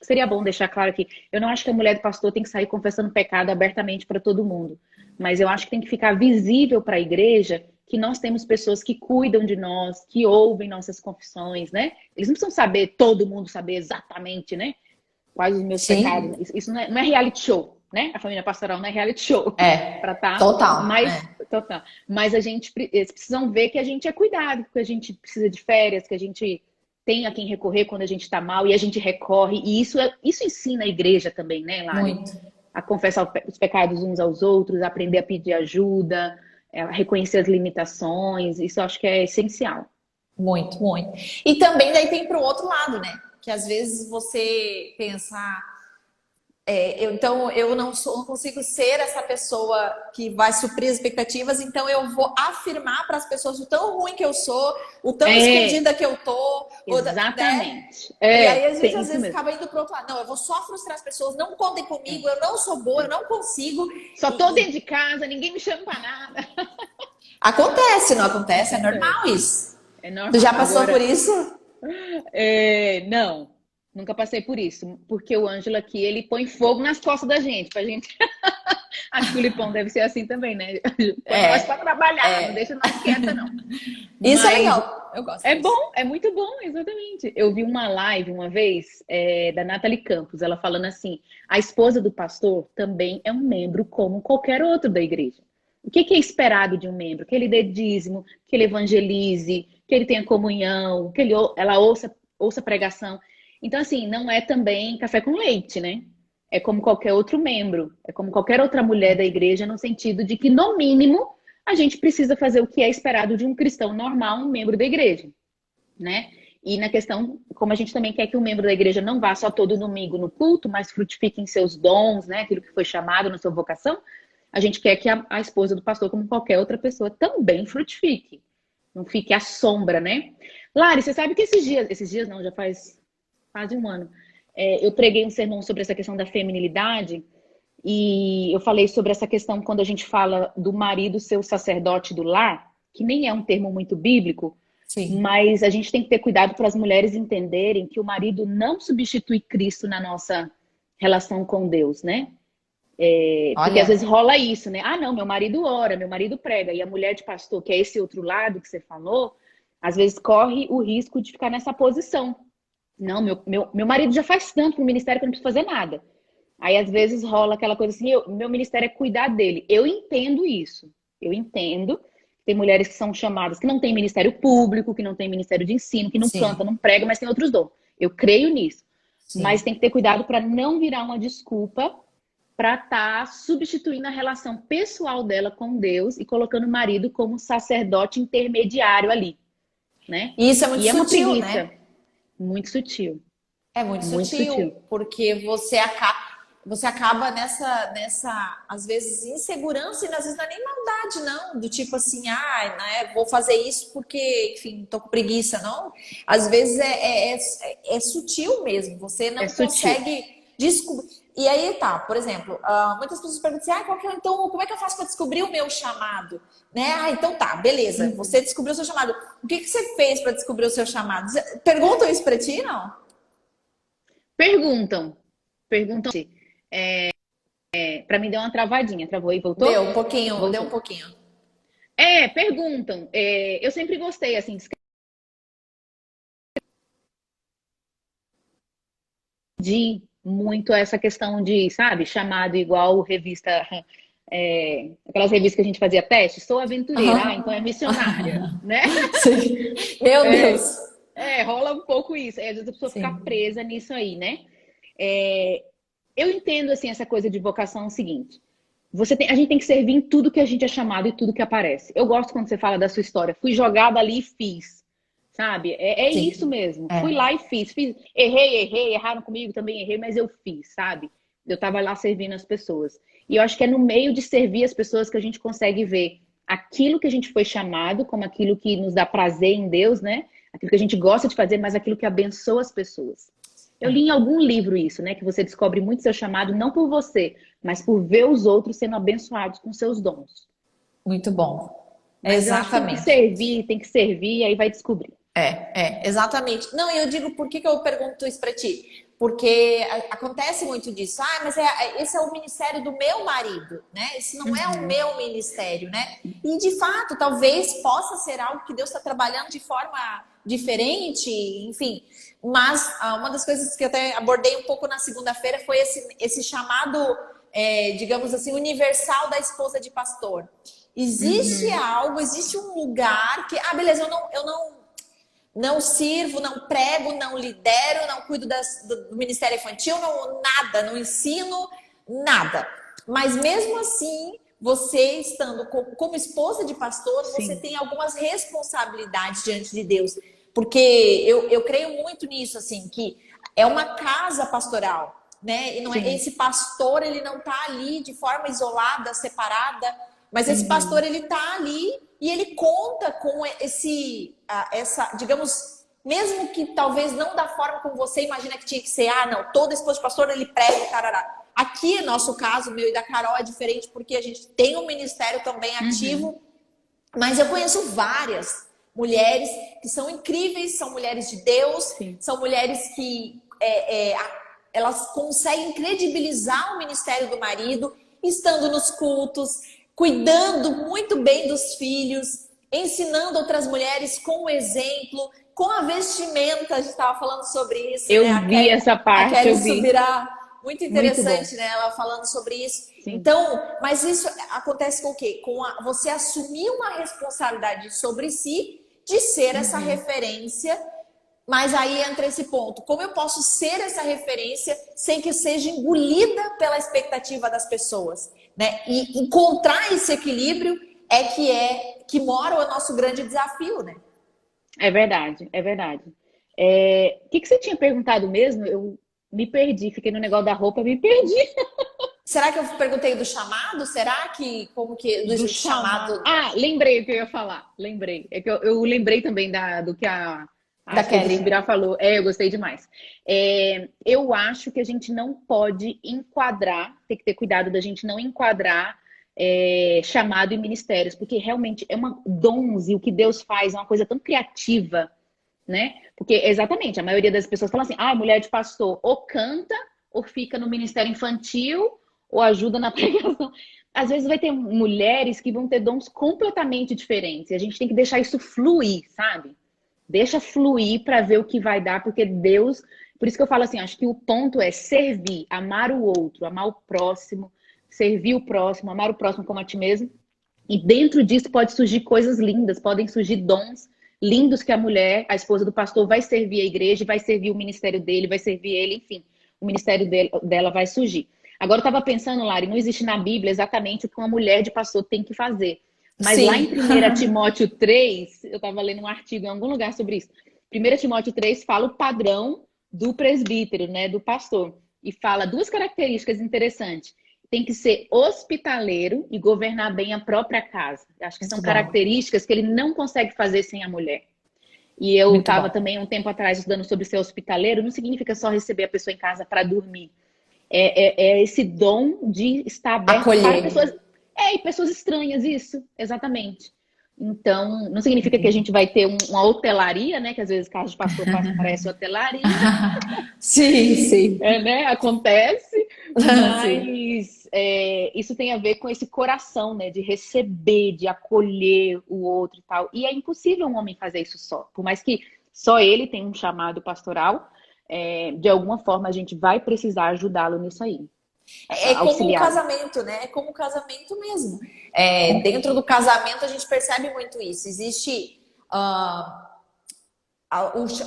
seria bom deixar claro aqui, eu não acho que a mulher do pastor tem que sair confessando pecado abertamente para todo mundo, mas eu acho que tem que ficar visível para a igreja que nós temos pessoas que cuidam de nós, que ouvem nossas confissões, né? Eles não precisam saber, todo mundo saber exatamente, né? Quais os meus pecados. Sim, Isso não é reality show, né? A família pastoral não é reality show para tá, total. mas total. Mas eles precisam ver que a gente é cuidado, que a gente precisa de férias, que a gente tem a quem recorrer quando a gente está mal e a gente recorre. E isso ensina a igreja também, né, Lari? Muito, A confessar os pecados uns aos outros, a aprender a pedir ajuda, a reconhecer as limitações. Isso eu acho que é essencial. muito, muito. E também daí tem para o outro lado, né? Que às vezes você pensa, então eu não consigo ser essa pessoa que vai suprir as expectativas, então eu vou afirmar para as pessoas o tão ruim que eu sou, o tão É, escondida que eu tô, né? exatamente. E aí a gente Tem às isso vezes mesmo. acaba indo pro outro lado. Não, eu vou só frustrar as pessoas, não contem comigo, É, eu não sou boa, eu é. não consigo. Só tô E dentro de casa, ninguém me chama pra nada. acontece, não acontece? É Acontece. normal isso. É Tu já normal. passou por Agora, isso? não, nunca passei por isso, porque o Ângelo aqui, ele põe fogo nas costas da gente, pra gente. Acho que o Lipão deve ser assim também, né? Põe nós pra trabalhar, não deixa nós quieta, não. Isso é Mas legal. Eu gosto é disso. bom, é muito bom, exatamente. Eu vi uma live uma vez da Nathalie Campos, ela falando assim: a esposa do pastor também é um membro como qualquer outro da igreja. O que é esperado de um membro? Que ele dê dízimo, que ele evangelize, que ele tenha comunhão, que ela ouça pregação. Então, assim, não é também café com leite, né? É como qualquer outro membro, é como qualquer outra mulher da igreja, no sentido de que, no mínimo, a gente precisa fazer o que é esperado de um cristão normal, um membro da igreja, né? E na questão, como a gente também quer que um membro da igreja não vá só todo domingo no culto, mas frutifique em seus dons, né? Aquilo que foi chamado na sua vocação, a gente quer que a esposa do pastor, como qualquer outra pessoa, também frutifique. Não fique à sombra, né? Lari, você sabe que esses dias não, já faz quase um ano, eu preguei um sermão sobre essa questão da feminilidade e eu falei sobre essa questão quando a gente fala do marido ser o sacerdote do lar, que nem é um termo muito bíblico, Sim. mas a gente tem que ter cuidado para as mulheres entenderem que o marido não substitui Cristo na nossa relação com Deus, né? Porque às vezes rola isso, né? Ah, não, meu marido ora, meu marido prega. E a mulher de pastor, que é esse outro lado que você falou, às vezes corre o risco de ficar nessa posição. Não, meu marido já faz tanto pro ministério que eu não preciso fazer nada. Aí às vezes rola aquela coisa assim, meu ministério é cuidar dele. Eu entendo isso. Eu entendo. Tem mulheres que são chamadas, que não tem ministério público, que não tem ministério de ensino, que não canta, não prega, mas tem outros dons. Eu creio nisso. Sim. Mas tem que ter cuidado para não virar uma desculpa para estar substituindo a relação pessoal dela com Deus e colocando o marido como sacerdote intermediário ali, né? E isso é muito sutil, uma preguiça, né? Muito sutil. É muito sutil, porque você acaba nessa, às vezes, insegurança, e às vezes não é nem maldade, não. Do tipo assim, né, vou fazer isso porque, enfim, tô com preguiça, não. Às vezes é sutil mesmo, você não consegue descobrir. E aí tá, por exemplo, muitas pessoas perguntam assim, então, como é que eu faço para descobrir o meu chamado? Né? Então tá, beleza, você descobriu o seu chamado. O que você fez para descobrir o seu chamado? Perguntam isso para ti, não? Perguntam. Para mim deu uma travadinha, travou e voltou? Deu um pouquinho, deu um pouquinho. Perguntam. Eu sempre gostei, assim, de muito essa questão de, sabe, chamado igual revista, aquelas revistas que a gente fazia teste, sou aventureira, então é missionária, né? Sim. Meu Deus! Rola um pouco isso, às vezes a pessoa fica presa nisso aí, né? Eu entendo, assim, essa coisa de vocação é o seguinte, a gente tem que servir em tudo que a gente é chamado e tudo que aparece. Eu gosto quando você fala da sua história, fui jogada ali e fiz. Sabe? Isso mesmo. Fui lá e fiz. Errei, erraram comigo, também errei, mas eu fiz, sabe? Eu tava lá servindo as pessoas. E eu acho que é no meio de servir as pessoas que a gente consegue ver aquilo que a gente foi chamado, como aquilo que nos dá prazer em Deus, né? Aquilo que a gente gosta de fazer, mas aquilo que abençoa as pessoas. Eu li em algum livro isso, né? Que você descobre muito seu chamado, não por você, mas por ver os outros sendo abençoados com seus dons. Muito bom. Mas exatamente. Tem que servir, e aí vai descobrir. Exatamente. Não, eu digo, por que eu pergunto isso pra ti? Porque acontece muito disso. Mas esse é o ministério do meu marido, né? Esse não é o meu ministério, né? E, de fato, talvez possa ser algo que Deus está trabalhando de forma diferente, enfim. Mas uma das coisas que eu até abordei um pouco na segunda-feira foi esse chamado, digamos assim, universal da esposa de pastor. Existe algo, existe um lugar que... beleza, eu não sirvo, não prego, não lidero, não cuido do Ministério Infantil, não ensino, nada. Mas mesmo assim, você estando como esposa de pastor, você tem algumas responsabilidades diante de Deus. Porque eu creio muito nisso, assim, que é uma casa pastoral, né? E não esse pastor, ele não está ali de forma isolada, separada, mas esse pastor, ele está ali e ele conta com digamos, mesmo que talvez não da forma como você imagina que tinha que ser, não, toda esposa de pastor, ele prega, tarará. Aqui, nosso caso, meu e da Carol, é diferente porque a gente tem um ministério também ativo, mas eu conheço várias mulheres que são incríveis, são mulheres de Deus, são mulheres que elas conseguem credibilizar o ministério do marido, estando nos cultos, cuidando muito bem dos filhos, ensinando outras mulheres com o exemplo, com a vestimenta. A gente estava falando sobre isso. Eu vi essa parte. A Kelly Subirá muito Muito bom. interessante, né? Ela falando sobre isso. Sim. Então, mas isso acontece com o quê? Você assumir uma responsabilidade sobre si de ser essa referência. Mas aí entra esse ponto. Como eu posso ser essa referência sem que eu seja engolida pela expectativa das pessoas, né? E encontrar esse equilíbrio que mora o nosso grande desafio, né? É verdade, é verdade. O que que você tinha perguntado mesmo? Eu me perdi, fiquei no negócio da roupa, me perdi. Será que eu perguntei do chamado? Será que como que Do do chamado. chamado Ah, lembrei o que eu ia falar. Lembrei. É que eu lembrei também do que a da Suzy Kelly? Subirá falou. Eu gostei demais. Eu acho que a gente não pode enquadrar, tem que ter cuidado da gente não enquadrar chamado e ministérios, porque realmente é uma dons e o que Deus faz é uma coisa tão criativa, né? Porque exatamente, a maioria das pessoas fala assim: ah, mulher de pastor ou canta, ou fica no ministério infantil, ou ajuda na pregação. Às vezes vai ter mulheres que vão ter dons completamente diferentes. E a gente tem que deixar isso fluir, sabe? Deixa fluir para ver o que vai dar, porque Deus. Por isso que eu falo assim: acho que o ponto é servir, amar o outro, amar o próximo, servir o próximo, amar o próximo como a ti mesmo. E dentro disso pode surgir coisas lindas, podem surgir dons lindos que a mulher, a esposa do pastor, vai servir a igreja, vai servir o ministério dele, vai servir ele, enfim, o ministério dela vai surgir. Agora eu estava pensando, Lari, não existe na Bíblia exatamente o que uma mulher de pastor tem que fazer. Mas lá em Sim. 1 Timóteo 3, eu estava lendo um artigo em algum lugar sobre isso. 1 Timóteo 3 fala o padrão do presbítero, né, do pastor. E fala duas características interessantes. Tem que ser hospitaleiro e governar bem a própria casa. Acho que são Muito bom. características que ele não consegue fazer sem a mulher. E eu Muito estava bom. também um tempo atrás estudando sobre ser hospitaleiro. Não significa só receber a pessoa em casa para dormir. É esse dom de estar aberto para Acolher. pessoas. E pessoas estranhas, isso, exatamente. Então, não significa que a gente vai ter uma hotelaria, né? Que às vezes casa de pastor parece hotelaria, Sim, sim. né? Acontece, Sim. mas isso tem a ver com esse coração, né? De receber, de acolher o outro e tal. E é impossível um homem fazer isso só. Por mais que só ele tenha um chamado pastoral, de alguma forma a gente vai precisar ajudá-lo nisso aí, É como o auxiliá-lo. casamento, né? É como o casamento mesmo. Dentro do casamento a gente percebe muito isso. Existe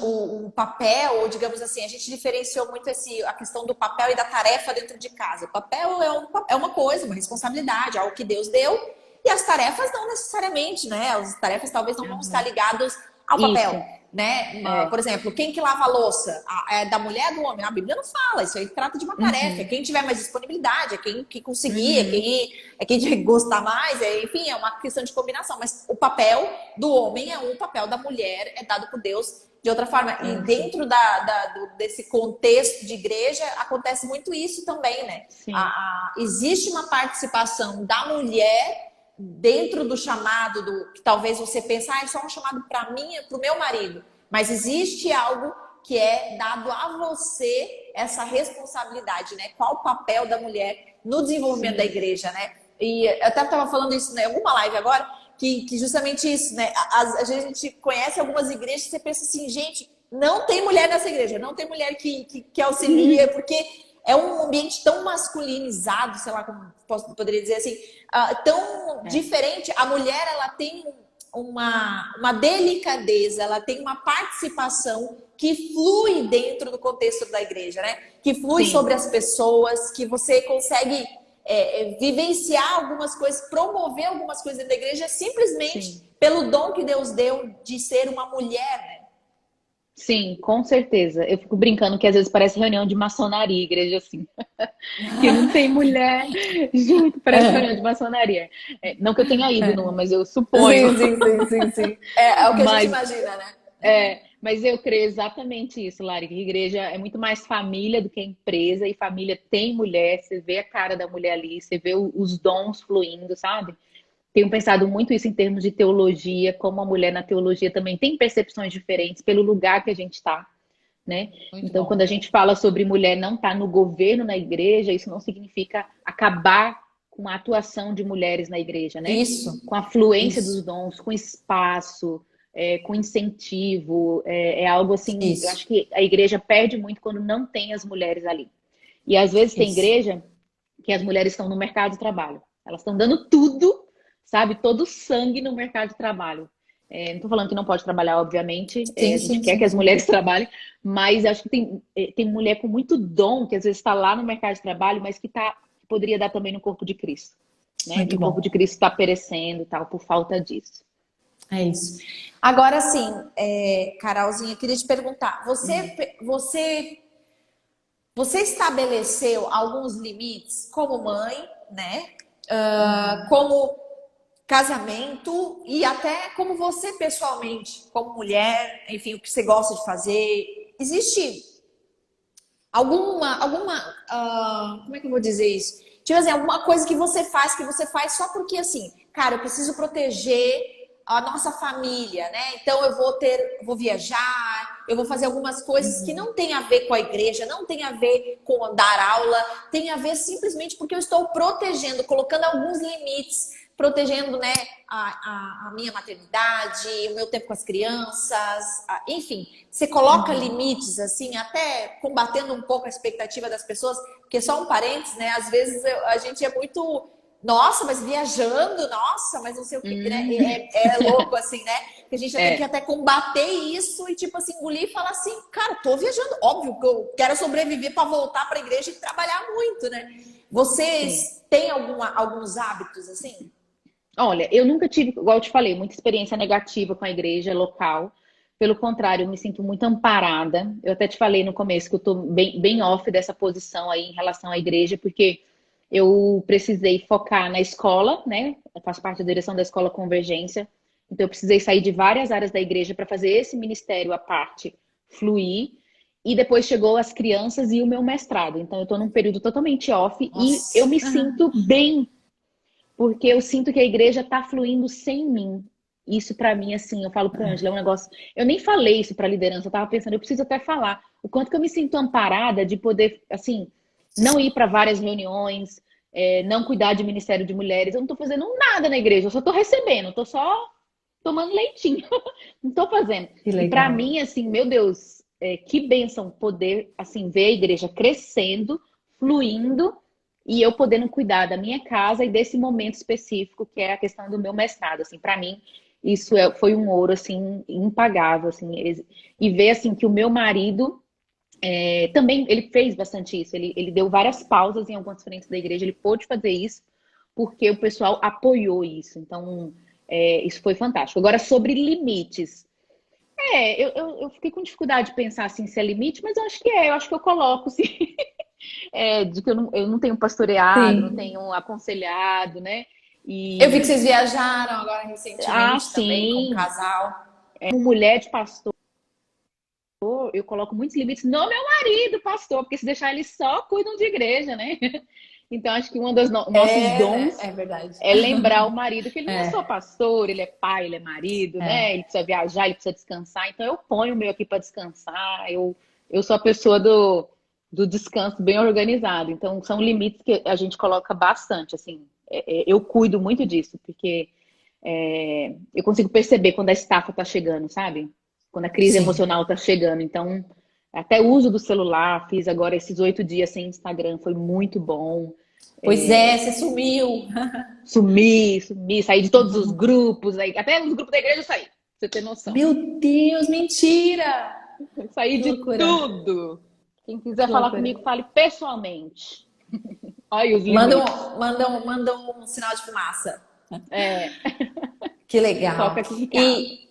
o papel, ou digamos assim, a gente diferenciou muito a questão do papel e da tarefa dentro de casa. O papel é uma coisa, uma responsabilidade, algo que Deus deu, e as tarefas não necessariamente, né? As tarefas talvez não vão estar ligadas ao papel, Isso, né? é. Por exemplo, quem que lava a louça? É da mulher ou do homem? A Bíblia não fala, isso aí trata de uma tarefa. É Uhum, quem tiver mais disponibilidade, é quem que conseguir, uhum, é quem gostar mais, enfim, é uma questão de combinação. Mas o papel do homem é um, o papel da mulher é dado por Deus de outra forma. E isso, dentro desse contexto de igreja, acontece muito isso também, né? sim, Existe uma participação da mulher dentro do chamado, que talvez você pense, é só um chamado para mim, para o meu marido. Mas existe algo que é dado a você essa responsabilidade, né? Qual o papel da mulher no desenvolvimento da sim, igreja, né? E eu até estava falando isso em alguma live agora, que justamente isso, né? Às vezes a gente conhece algumas igrejas e você pensa assim, gente, não tem mulher nessa igreja, não tem mulher que auxilia, porque é um ambiente tão masculinizado, sei lá como poderia dizer assim, tão é, diferente. A mulher, ela tem uma delicadeza, ela tem uma participação que flui dentro do contexto da igreja, né? Que flui sobre sim, as pessoas, que você consegue vivenciar algumas coisas, promover algumas coisas dentro da igreja simplesmente sim. pelo dom que Deus deu de ser uma mulher, né? Sim, com certeza. Eu fico brincando que às vezes parece reunião de maçonaria, igreja assim, que não tem mulher junto, parece reunião de maçonaria. Não que eu tenha ido numa, mas eu suponho. Sim, sim, sim, sim, sim. É o que a gente Mas imagina, né? mas eu creio exatamente isso, Lari, que igreja é muito mais família do que empresa, e família tem mulher, você vê a cara da mulher ali, você vê os dons fluindo, sabe? Tenho pensado muito isso em termos de teologia, como a mulher na teologia também tem percepções diferentes pelo lugar que a gente está, né? Muito Então, quando a bom. gente fala sobre mulher não estar no governo na igreja, isso não significa acabar com a atuação de mulheres na igreja, né? Isso, Com a fluência dos isso, dons, com espaço, com incentivo, é algo assim. Eu isso. acho que a igreja perde muito quando não tem as mulheres ali. E às vezes tem Isso. igreja que as mulheres estão no mercado de trabalho. Elas estão dando tudo, sabe? Todo o sangue no mercado de trabalho. Não estou falando que não pode trabalhar, obviamente. Sim, A gente sim, quer sim, que as sim. mulheres trabalhem, mas acho que tem mulher com muito dom, que às vezes está lá no mercado de trabalho, mas que poderia dar também no corpo de Cristo, né? E Muito o corpo de bom. Cristo está perecendo e tal, por falta disso. É isso. Agora sim, Carolzinha, queria te perguntar, Hum. você estabeleceu alguns limites como mãe, né? Uhum. Como casamento e até como você pessoalmente, como mulher, enfim, o que você gosta de fazer. Existe como é que eu vou dizer isso? Tipo assim, alguma coisa que você faz só porque assim, cara, eu preciso proteger a nossa família, né? Então vou viajar, eu vou fazer algumas coisas que Uhum. não tem a ver com a igreja, não tem a ver com dar aula, tem a ver simplesmente porque eu estou protegendo, colocando alguns limites, protegendo, né, a minha maternidade, o meu tempo com as crianças, enfim, você coloca Uhum. limites, assim, até combatendo um pouco a expectativa das pessoas, porque só um parênteses, né? Às vezes a gente é muito, nossa, mas viajando, nossa, mas não sei o que, né? Uhum. É louco, assim, né? Que a gente já tem que É, até combater isso e, tipo assim, engolir e falar assim, cara, tô viajando, óbvio que eu quero sobreviver para voltar para a igreja e trabalhar muito, né? sim. Vocês têm alguns hábitos assim? Olha, eu nunca tive, igual eu te falei, muita experiência negativa com a igreja local. Pelo contrário, eu me sinto muito amparada. Eu até te falei no começo que eu tô bem off dessa posição aí em relação à igreja, porque eu precisei focar na escola, né? Eu faço parte da direção da Escola Convergência. Então, eu precisei sair de várias áreas da igreja para fazer esse ministério à parte fluir. E depois chegou as crianças e o meu mestrado. Então, eu estou num período totalmente off e eu Nossa. me sinto bem porque eu sinto que a igreja tá fluindo sem mim. Isso pra mim, assim, eu falo pro Ângelo, é um negócio. Eu nem falei isso pra liderança, eu tava pensando, eu preciso até falar o quanto que eu me sinto amparada de poder, assim, não ir para várias reuniões, não cuidar de ministério de mulheres. Eu não tô fazendo nada na igreja, eu só tô recebendo, tô só tomando leitinho, não tô fazendo. Que E pra legal. mim, assim, meu Deus, que bênção poder, assim, ver a igreja crescendo, fluindo e eu podendo cuidar da minha casa e desse momento específico que é a questão do meu mestrado, assim, para mim isso foi um ouro assim impagável, assim, e ver assim que o meu marido também ele fez bastante isso, ele deu várias pausas em algumas frentes da igreja, ele pôde fazer isso porque o pessoal apoiou isso, então isso foi fantástico. Agora sobre limites, eu fiquei com dificuldade de pensar assim se é limite, mas eu acho que eu acho que eu coloco sim. De que eu não tenho pastoreado, não Sim. tenho aconselhado, né? Eu vi que E, vocês viajaram agora recentemente também como sim, casal. como mulher de pastor, eu coloco muitos limites no meu marido, pastor, porque se deixar eles só cuidam de igreja, né? Então, acho que um dos nossos É, né? dons É verdade. é lembrar o marido que ele não é só É, pastor, ele é pai, ele é marido, né? é. Ele precisa viajar, ele precisa descansar. Então, eu ponho o meu aqui para descansar. Eu sou a pessoa do descanso bem organizado. Então, são limites que a gente coloca bastante, assim. Eu cuido muito disso, porque eu consigo perceber quando a estafa está chegando, sabe? Quando a crise Sim. emocional está chegando. Então, até o uso do celular, fiz agora esses 8 dias sem Instagram, foi muito bom. Pois é, você sumiu. Sumi, saí de todos os grupos, aí, até os grupos da igreja eu saí, pra você ter noção. Meu Deus, mentira! Eu saí Que de loucura. tudo. Quem quiser Que falar loucura. comigo, fale pessoalmente. Olha os Manda limites. um sinal de fumaça. É, Que toca legal. aqui em casa. E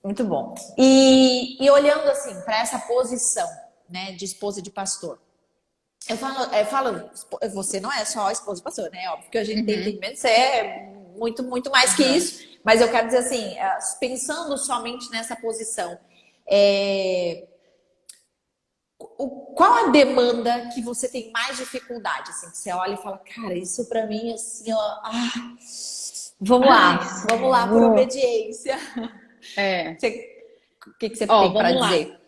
muito bom. E olhando assim para essa posição, né, de esposa de pastor. Você não é só esposa de pastor, né? Óbvio que a gente tem Uhum, entendimento, você é muito, muito mais que uhum. isso. Mas eu quero dizer assim, pensando somente nessa posição, é, qual a demanda que você tem mais dificuldade? Assim, que você olha e fala, cara, isso para mim, assim, ó, Ai, vamos lá por Senhor. obediência. É. O que você Ó, tem para vamos lá. dizer?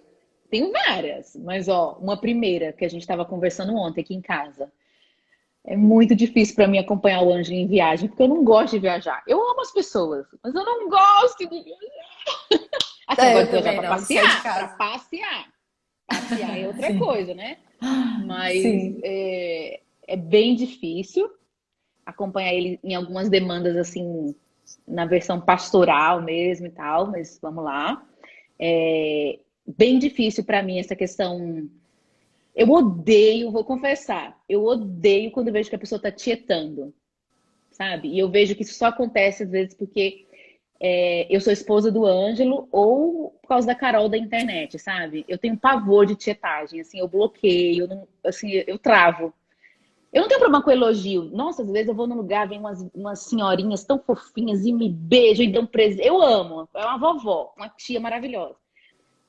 Tem várias, mas ó, uma primeira que a gente estava conversando ontem aqui em casa. É muito difícil para mim acompanhar o Ângelo em viagem, porque eu não gosto de viajar. Eu amo as pessoas, mas eu não gosto de viajar. Assim, eu É, gosto eu de viajar também para não, de sair de passear, para casa. passear. Passear é outra Sim. coisa, né? Mas Sim. é bem difícil acompanhar ele em algumas demandas, assim, na versão pastoral mesmo e tal, mas vamos lá. É bem difícil para mim essa questão. Eu odeio, vou confessar, eu odeio quando eu vejo que a pessoa tá tietando, sabe? E eu vejo que isso só acontece às vezes porque eu sou esposa do Ângelo ou por causa da Carol da internet, sabe? Eu tenho pavor de tietagem, assim, eu bloqueio, eu não, assim, eu travo. Eu não tenho problema com elogio. Nossa, às vezes eu vou num lugar, vem umas senhorinhas tão fofinhas e me beijam e dão presente. Eu amo, é uma vovó, uma tia maravilhosa.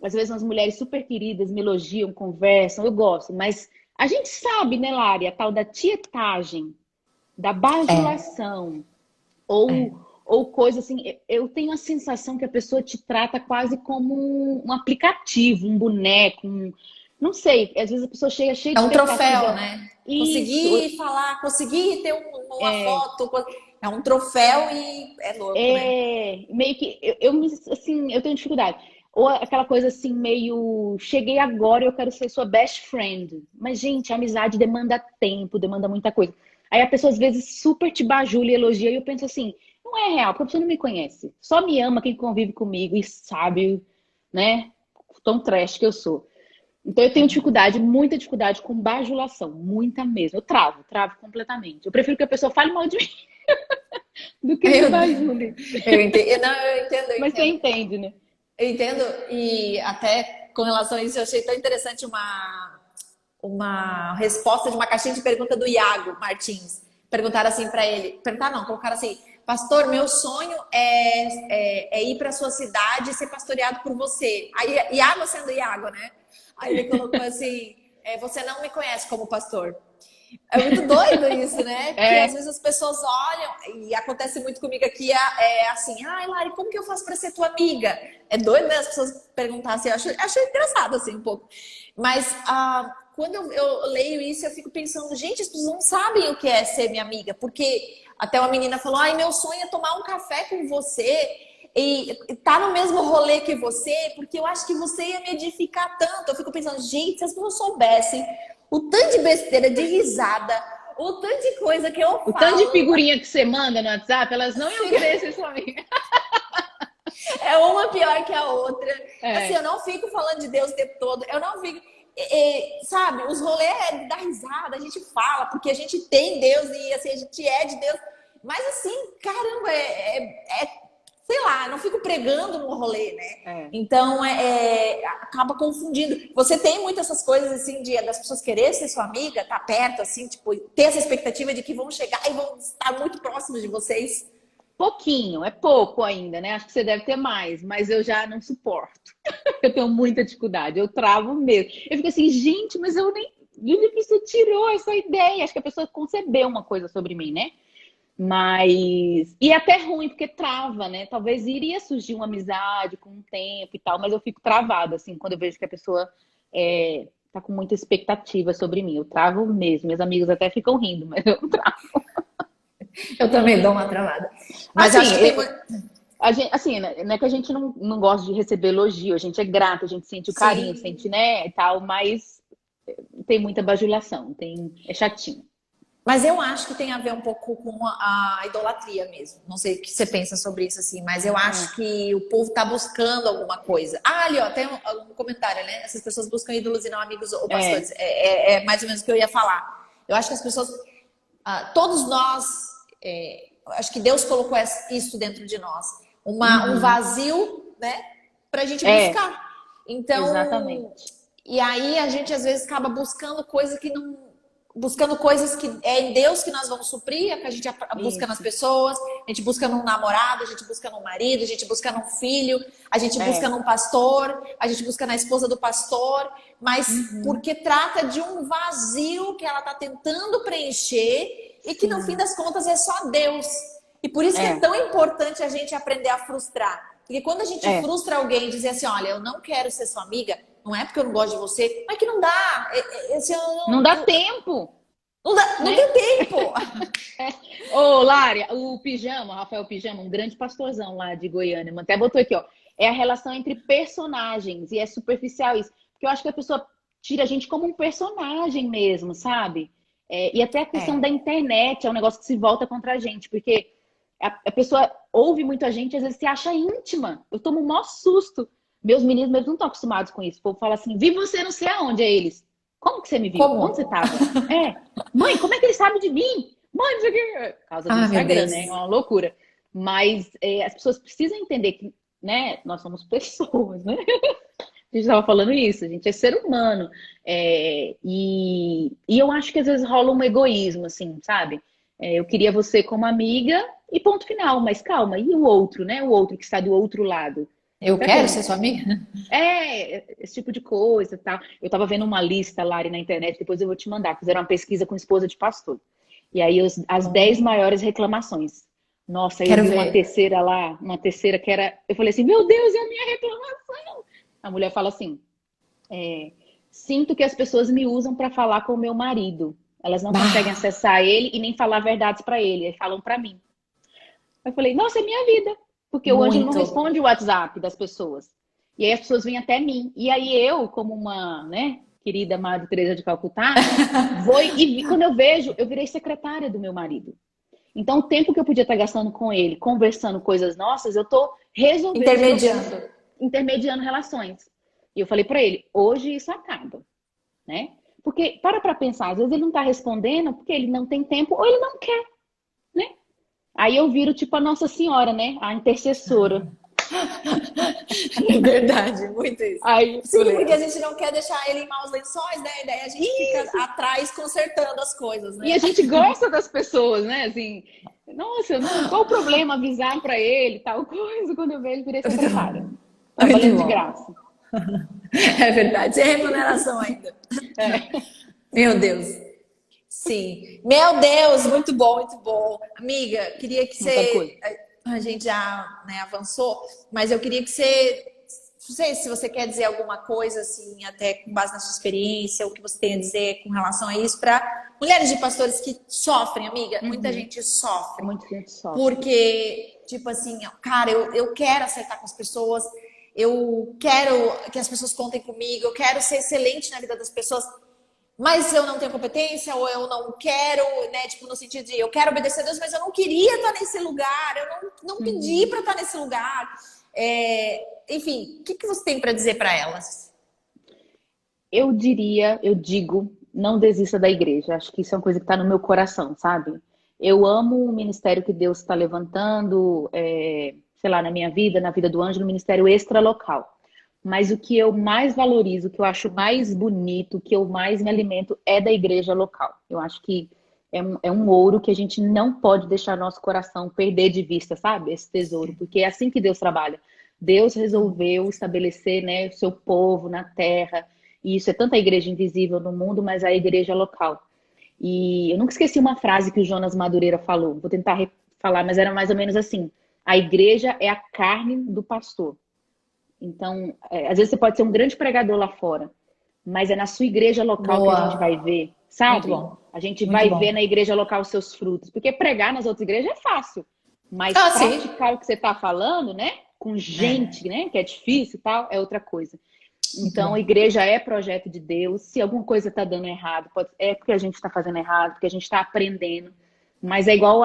Às vezes umas mulheres super queridas me elogiam, conversam, eu gosto, mas a gente sabe, né, Lari, a tal da tietagem, da É, bajulação, é. ou coisa assim, eu tenho a sensação que a pessoa te trata quase como um aplicativo, um boneco, não sei, às vezes a pessoa chega cheia É de um troféu, expectativa. né? Isso, Conseguir falar, conseguir ter uma foto. É um troféu e é louco, né? meio que assim, eu tenho dificuldade. Ou aquela coisa assim, meio cheguei agora e eu quero ser sua best friend. Mas, gente, a amizade demanda tempo, demanda muita coisa. Aí a pessoa às vezes super te bajula e elogia, e eu penso assim, não é real, porque a pessoa não me conhece. Só me ama quem convive comigo e sabe, né? Tão trash que eu sou. Então eu tenho dificuldade, muita dificuldade com bajulação, muita mesmo. Eu travo completamente. Eu prefiro que a pessoa fale mal de mim do que me Eu, bajule. eu entendo, não, eu entendo, eu Mas você entendo. entende, né? Eu entendo, e até com relação a isso, eu achei tão interessante uma resposta de uma caixinha de pergunta do Iago Martins. Perguntaram assim para ele, perguntar não, colocaram assim, pastor, meu sonho é ir para sua cidade e ser pastoreado por você. Aí Iago sendo Iago, né? Aí ele colocou assim, você não me conhece como pastor. É muito doido isso, né? Porque às É, vezes as pessoas olham, e acontece muito comigo aqui, assim, ai, Lari, como que eu faço para ser tua amiga? É doido, né? As pessoas perguntar assim, eu acho engraçado assim um pouco. Mas quando eu leio isso, eu fico pensando, gente, as pessoas não sabem o que é ser minha amiga, porque até uma menina falou, ai, meu sonho é tomar um café com você e tá no mesmo rolê que você, porque eu acho que você ia me edificar tanto. Eu fico pensando, gente, se as pessoas soubessem o tanto de besteira, de risada, o tanto de coisa que eu o tanto de falo, figurinha que você manda no WhatsApp, elas não iam querer ser sua amiga. é uma pior que a outra. Assim, eu É, não fico falando de Deus o tempo todo, eu não fico. Sabe, os rolês é de dar risada, a gente fala, porque a gente tem Deus e assim, a gente é de Deus. Mas assim, caramba, sei lá, eu não fico pregando no rolê, né? é. Então acaba confundindo. Você tem muitas essas coisas assim das pessoas querer ser sua amiga, tá perto, assim, tipo, ter essa expectativa de que vão chegar e vão estar muito próximos de vocês. Pouquinho, é pouco ainda, né? Acho que você deve ter mais, mas eu já não suporto. Eu tenho muita dificuldade, eu travo mesmo. Eu fico assim, gente, mas eu nem. De onde a pessoa tirou essa ideia? Acho que a pessoa concebeu uma coisa sobre mim, né? Mas. E é até ruim, porque trava, né? Talvez iria surgir uma amizade com o tempo e tal, mas eu fico travada, assim, quando eu vejo que a pessoa tá com muita expectativa sobre mim. Eu travo mesmo. Meus amigos até ficam rindo, mas eu travo. Eu também dou uma travada. Mas eu Assim, acho que tem a gente, assim, não é que a gente não gosta de receber elogio, a gente é grato, a gente sente o carinho, sim. sente, né, e tal, mas tem muita bajulação, é chatinho. Mas eu acho que tem a ver um pouco com a idolatria mesmo. Não sei o que você pensa sobre isso, assim, mas eu Ah, acho que o povo está buscando alguma coisa. Ah, ali, ó, tem um comentário, né? Essas pessoas buscam ídolos e não amigos ou pastores. é, É mais ou menos o que eu ia falar. Eu acho que as pessoas, todos nós, acho que Deus colocou isso dentro de nós. Um uhum, vazio, né? Pra gente é, buscar. Então, exatamente. e aí a gente às vezes acaba buscando coisas que não. Buscando coisas que é em Deus que nós vamos suprir, é que a gente busca nas Isso, pessoas, a gente busca num namorado, a gente busca num marido, a gente busca num filho, a gente busca é, num pastor, a gente busca na esposa do pastor, mas uhum, porque trata de um vazio que ela está tentando preencher e que no fim sim, das contas é só Deus. E por isso que é é, tão importante a gente aprender a frustrar. Porque quando a gente é. frustra alguém e diz assim, olha, eu não quero ser sua amiga, não é porque eu não gosto de você, mas que não dá. Esse, eu, Não dá tempo, não, dá, não né? tem tempo. Ô, Lária, o Pijama, o Rafael Pijama, um grande pastorzão lá de Goiânia, até botou aqui, ó. É a relação entre personagens e é superficial isso. Porque eu acho que a pessoa tira a gente como um personagem mesmo, sabe? E até a questão da internet é um negócio que se volta contra a gente, porque a pessoa ouve muito a gente, às vezes se acha íntima. Eu tomo o maior susto. Meus meninos mesmo não estão acostumados com isso. O povo fala assim, vi você não sei aonde, é eles. Como que você me viu? Onde você Como? estava? Mãe, como é que ele sabe de mim? Mãe, não sei o quê. Por causa do Ah, meu Instagram, Deus. né? É uma loucura. Mas as pessoas precisam entender que, né, nós somos pessoas, né? A gente estava falando isso, a gente é ser humano. E eu acho que às vezes rola um egoísmo, assim, sabe? Eu queria você como amiga e ponto final, mas calma, e o outro, né? O outro que está do outro lado. Eu Será que quero ele ser sua amiga? esse tipo de coisa e tal. Eu tava vendo uma lista, Lari, na internet, depois eu vou te mandar. Fizeram uma pesquisa com esposa de pastor. E aí as 10 maiores reclamações. Nossa, aí eu Quero vi uma ver. terceira lá, uma terceira que era. Eu falei assim, meu Deus, é a minha reclamação. A mulher fala assim: sinto que as pessoas me usam para falar com o meu marido. Elas não conseguem Bah, acessar ele e nem falar verdades para ele, aí falam para mim. Eu falei, nossa, é minha vida. Porque o Ângelo não muito. responde o WhatsApp das pessoas. E aí as pessoas vêm até mim. E aí eu, como uma, né, querida Madre Teresa de Calcutá, vou e quando eu vejo, eu virei secretária do meu marido. Então, o tempo que eu podia estar gastando com ele, conversando coisas nossas, eu tô resolvendo os problemas, Intermediando. intermediando relações. E eu falei para ele, hoje isso acaba, né? Porque, para pensar, às vezes ele não tá respondendo porque ele não tem tempo ou ele não quer, né? Aí eu viro tipo a Nossa Senhora, né? A intercessora. É verdade, muito isso. Aí eu Sim, falei, porque a gente não quer deixar ele em maus lençóis, né? E daí a gente fica atrás consertando as coisas, e a né? gente gosta das pessoas, né? Assim, nossa, qual o problema avisar para ele, tal coisa, quando eu vejo, virei Muito secretária. bom. Muito Trabalhando de bom. graça. É verdade. Sem remuneração ainda. É, Meu Deus. Sim. Meu Deus, muito bom, muito bom. Amiga, queria que muita coisa. você. A gente já, né, avançou, mas eu queria que você. Não sei se você quer dizer alguma coisa, assim, até com base na sua experiência, o que você tem a dizer com relação a isso, para mulheres de pastores que sofrem, amiga. Muita Uhum. gente sofre. Muita gente sofre. Porque, tipo assim, cara, eu quero acertar com as pessoas, eu quero que as pessoas contem comigo, eu quero ser excelente na vida das pessoas, mas eu não tenho competência, ou eu não quero, né? Tipo, no sentido de eu quero obedecer a Deus, mas eu não queria estar nesse lugar, eu não pedi Uhum. para estar nesse lugar. Enfim, o que você tem para dizer para elas? Eu digo, não desista da igreja. Acho que isso é uma coisa que está no meu coração, sabe? Eu amo o ministério que Deus está levantando, sei lá, na minha vida, na vida do Ângelo, o ministério extralocal. Mas o que eu mais valorizo, o que eu acho mais bonito, o que eu mais me alimento é da igreja local. Eu acho que é um ouro que a gente não pode deixar nosso coração perder de vista, sabe? Esse tesouro, porque é assim que Deus trabalha. Deus resolveu estabelecer, né, o seu povo na terra. E isso é tanta igreja invisível no mundo, mas a igreja local. E eu nunca esqueci uma frase que o Jonas Madureira falou. Vou tentar falar, mas era mais ou menos assim: a igreja é a carne do pastor. Então, às vezes você pode ser um grande pregador lá fora, mas é na sua igreja local que a gente vai Boa, ver, muito sabe? bom, A gente muito vai ver na bom. igreja local os seus frutos. Porque pregar nas outras igrejas é fácil, mas Ah, sim. praticar o que você está falando, né? Com É, gente, né? Que é difícil e tal, é outra coisa. muito Então, a bom. igreja é projeto de Deus. Se alguma coisa está dando errado, é porque a gente está fazendo errado, porque a gente está aprendendo. Mas é igual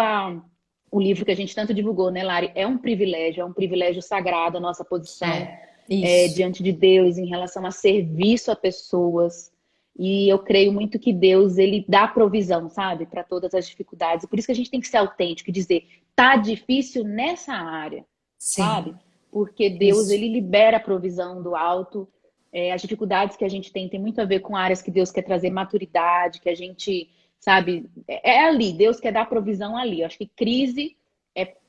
o livro que a gente tanto divulgou, né, Lari? É um privilégio sagrado a nossa posição Isso. diante de Deus em relação a serviço a pessoas. E eu creio muito que Deus, ele dá provisão, sabe, para todas as dificuldades. E por isso que a gente tem que ser autêntico e dizer, tá difícil nessa área, sabe? Sim, Porque Deus, isso. ele libera a provisão do alto. As dificuldades que a gente tem muito a ver com áreas que Deus quer trazer maturidade, que a gente, sabe, é ali, Deus quer dar provisão ali. Eu acho que crise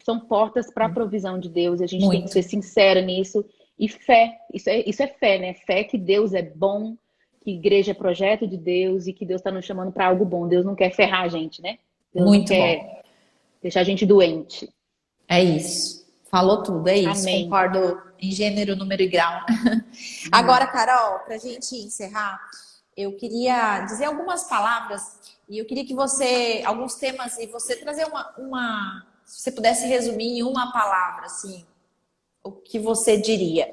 são portas para a provisão de Deus, e a gente tem que Muito. ser sincero nisso. E fé, isso é fé, né? Fé que Deus é bom, que igreja é projeto de Deus e que Deus está nos chamando para algo bom. Deus não quer ferrar a gente, né? Deus não Muito quer bom. deixar a gente doente. É isso. Falou tudo, é isso. Amém. Concordo em gênero, número e grau. Uhum. Agora, Carol, para a gente encerrar, eu queria dizer algumas palavras e eu queria que você, alguns temas, e você trazer se você pudesse resumir em uma palavra, assim, o que você diria.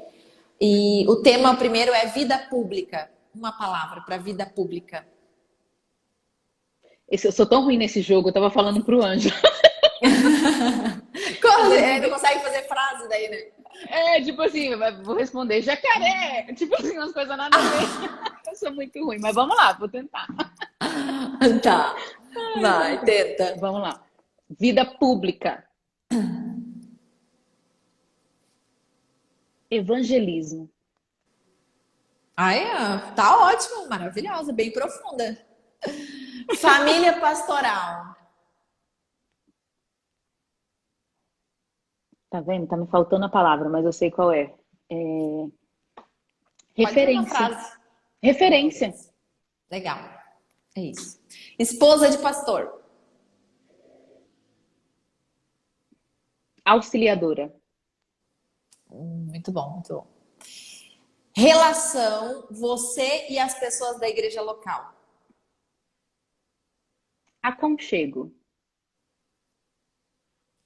E o tema primeiro é vida pública. Uma palavra para a vida pública. Eu sou tão ruim nesse jogo, eu tava falando pro Anjo. Não consegue fazer frase daí, né? Tipo assim, vou responder jacaré. Tipo assim, umas coisas nada a ver. Eu sou muito ruim, mas vamos lá, vou tentar. Tá, vai, tenta. Vamos lá. Vida pública. Evangelismo. Tá ótimo, maravilhosa, bem profunda. Família pastoral. Tá vendo? Tá me faltando a palavra, mas eu sei qual é. Pode ser uma Referência. frase. Referência. Legal. É isso. Esposa de pastor. Auxiliadora. Muito bom, muito bom. Relação, você e as pessoas da igreja local. Aconchego.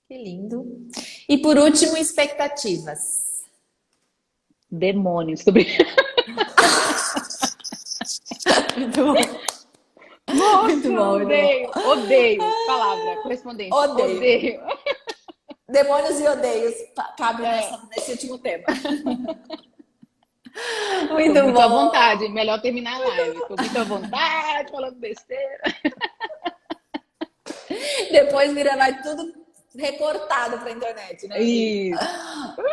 Que lindo. E por último, expectativas. Demônios. Muito bom. Nossa, Muito bom, odeio. Odeio. Palavra correspondente. Odeio. Demônios e odeios. Cabe nesse último tema. Muito Tô bom. à vontade. Melhor terminar a live. Tô muito à vontade, falando besteira. Depois vai tudo recortado pra internet, né? Isso.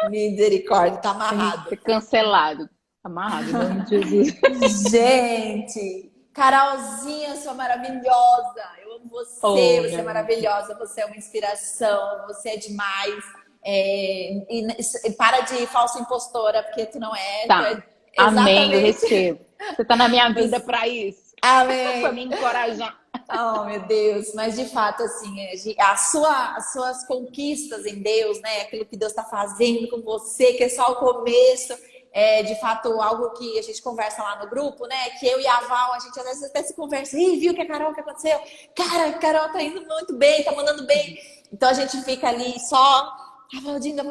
Misericórdia, tá amarrado. Ser cancelado. Amarrado, em nome de Jesus. Gente, Carolzinha, sua maravilhosa. Eu amo você, você é maravilhosa, você é uma inspiração, você é demais. E para de falsa impostora, porque tu não é. Tá. Tu Amém, eu recebo. Você tá na minha vida pra isso. Amém. Pra me encorajar. Oh, meu Deus, mas de fato, assim, as suas conquistas em Deus, né? Aquilo que Deus está fazendo com você, que é só o começo, é de fato algo que a gente conversa lá no grupo, né? Que eu e a Val, a gente às vezes até se conversa, e viu que a Carol, o que aconteceu? Cara, a Carol tá indo muito bem, tá mandando bem. Então a gente fica ali só aplaudindo,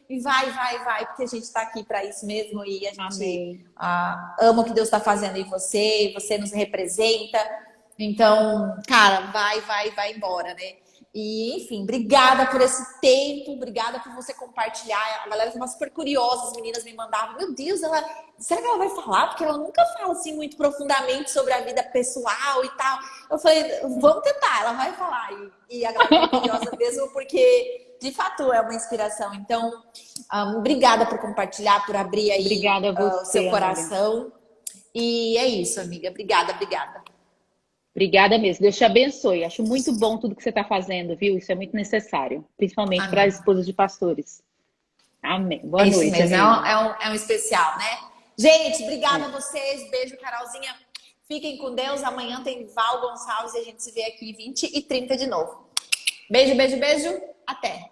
e vai, porque a gente tá aqui para isso mesmo e a gente ama o que Deus está fazendo em você, e você nos representa. Então, cara, vai embora, né? E, enfim, obrigada por esse tempo, obrigada por você compartilhar. A galera estava super curiosa, as meninas me mandavam, meu Deus, será que ela vai falar? Porque ela nunca fala assim muito profundamente sobre a vida pessoal e tal. Eu falei, vamos tentar, ela vai falar. E a galera ficou curiosa mesmo, porque de fato é uma inspiração. Então, obrigada por compartilhar, por abrir aí Obrigada a você, o seu coração. Amiga. E é isso, amiga. Obrigada. Obrigada mesmo. Deus te abençoe. Acho muito bom tudo que você está fazendo, viu? Isso é muito necessário, principalmente para as esposas de pastores. Amém. Boa noite. Isso mesmo. É um especial, né? Gente, obrigada a vocês. Beijo, Carolzinha. Fiquem com Deus. Amanhã tem Val Gonçalves e a gente se vê aqui 20 e 30 de novo. Beijo. Até.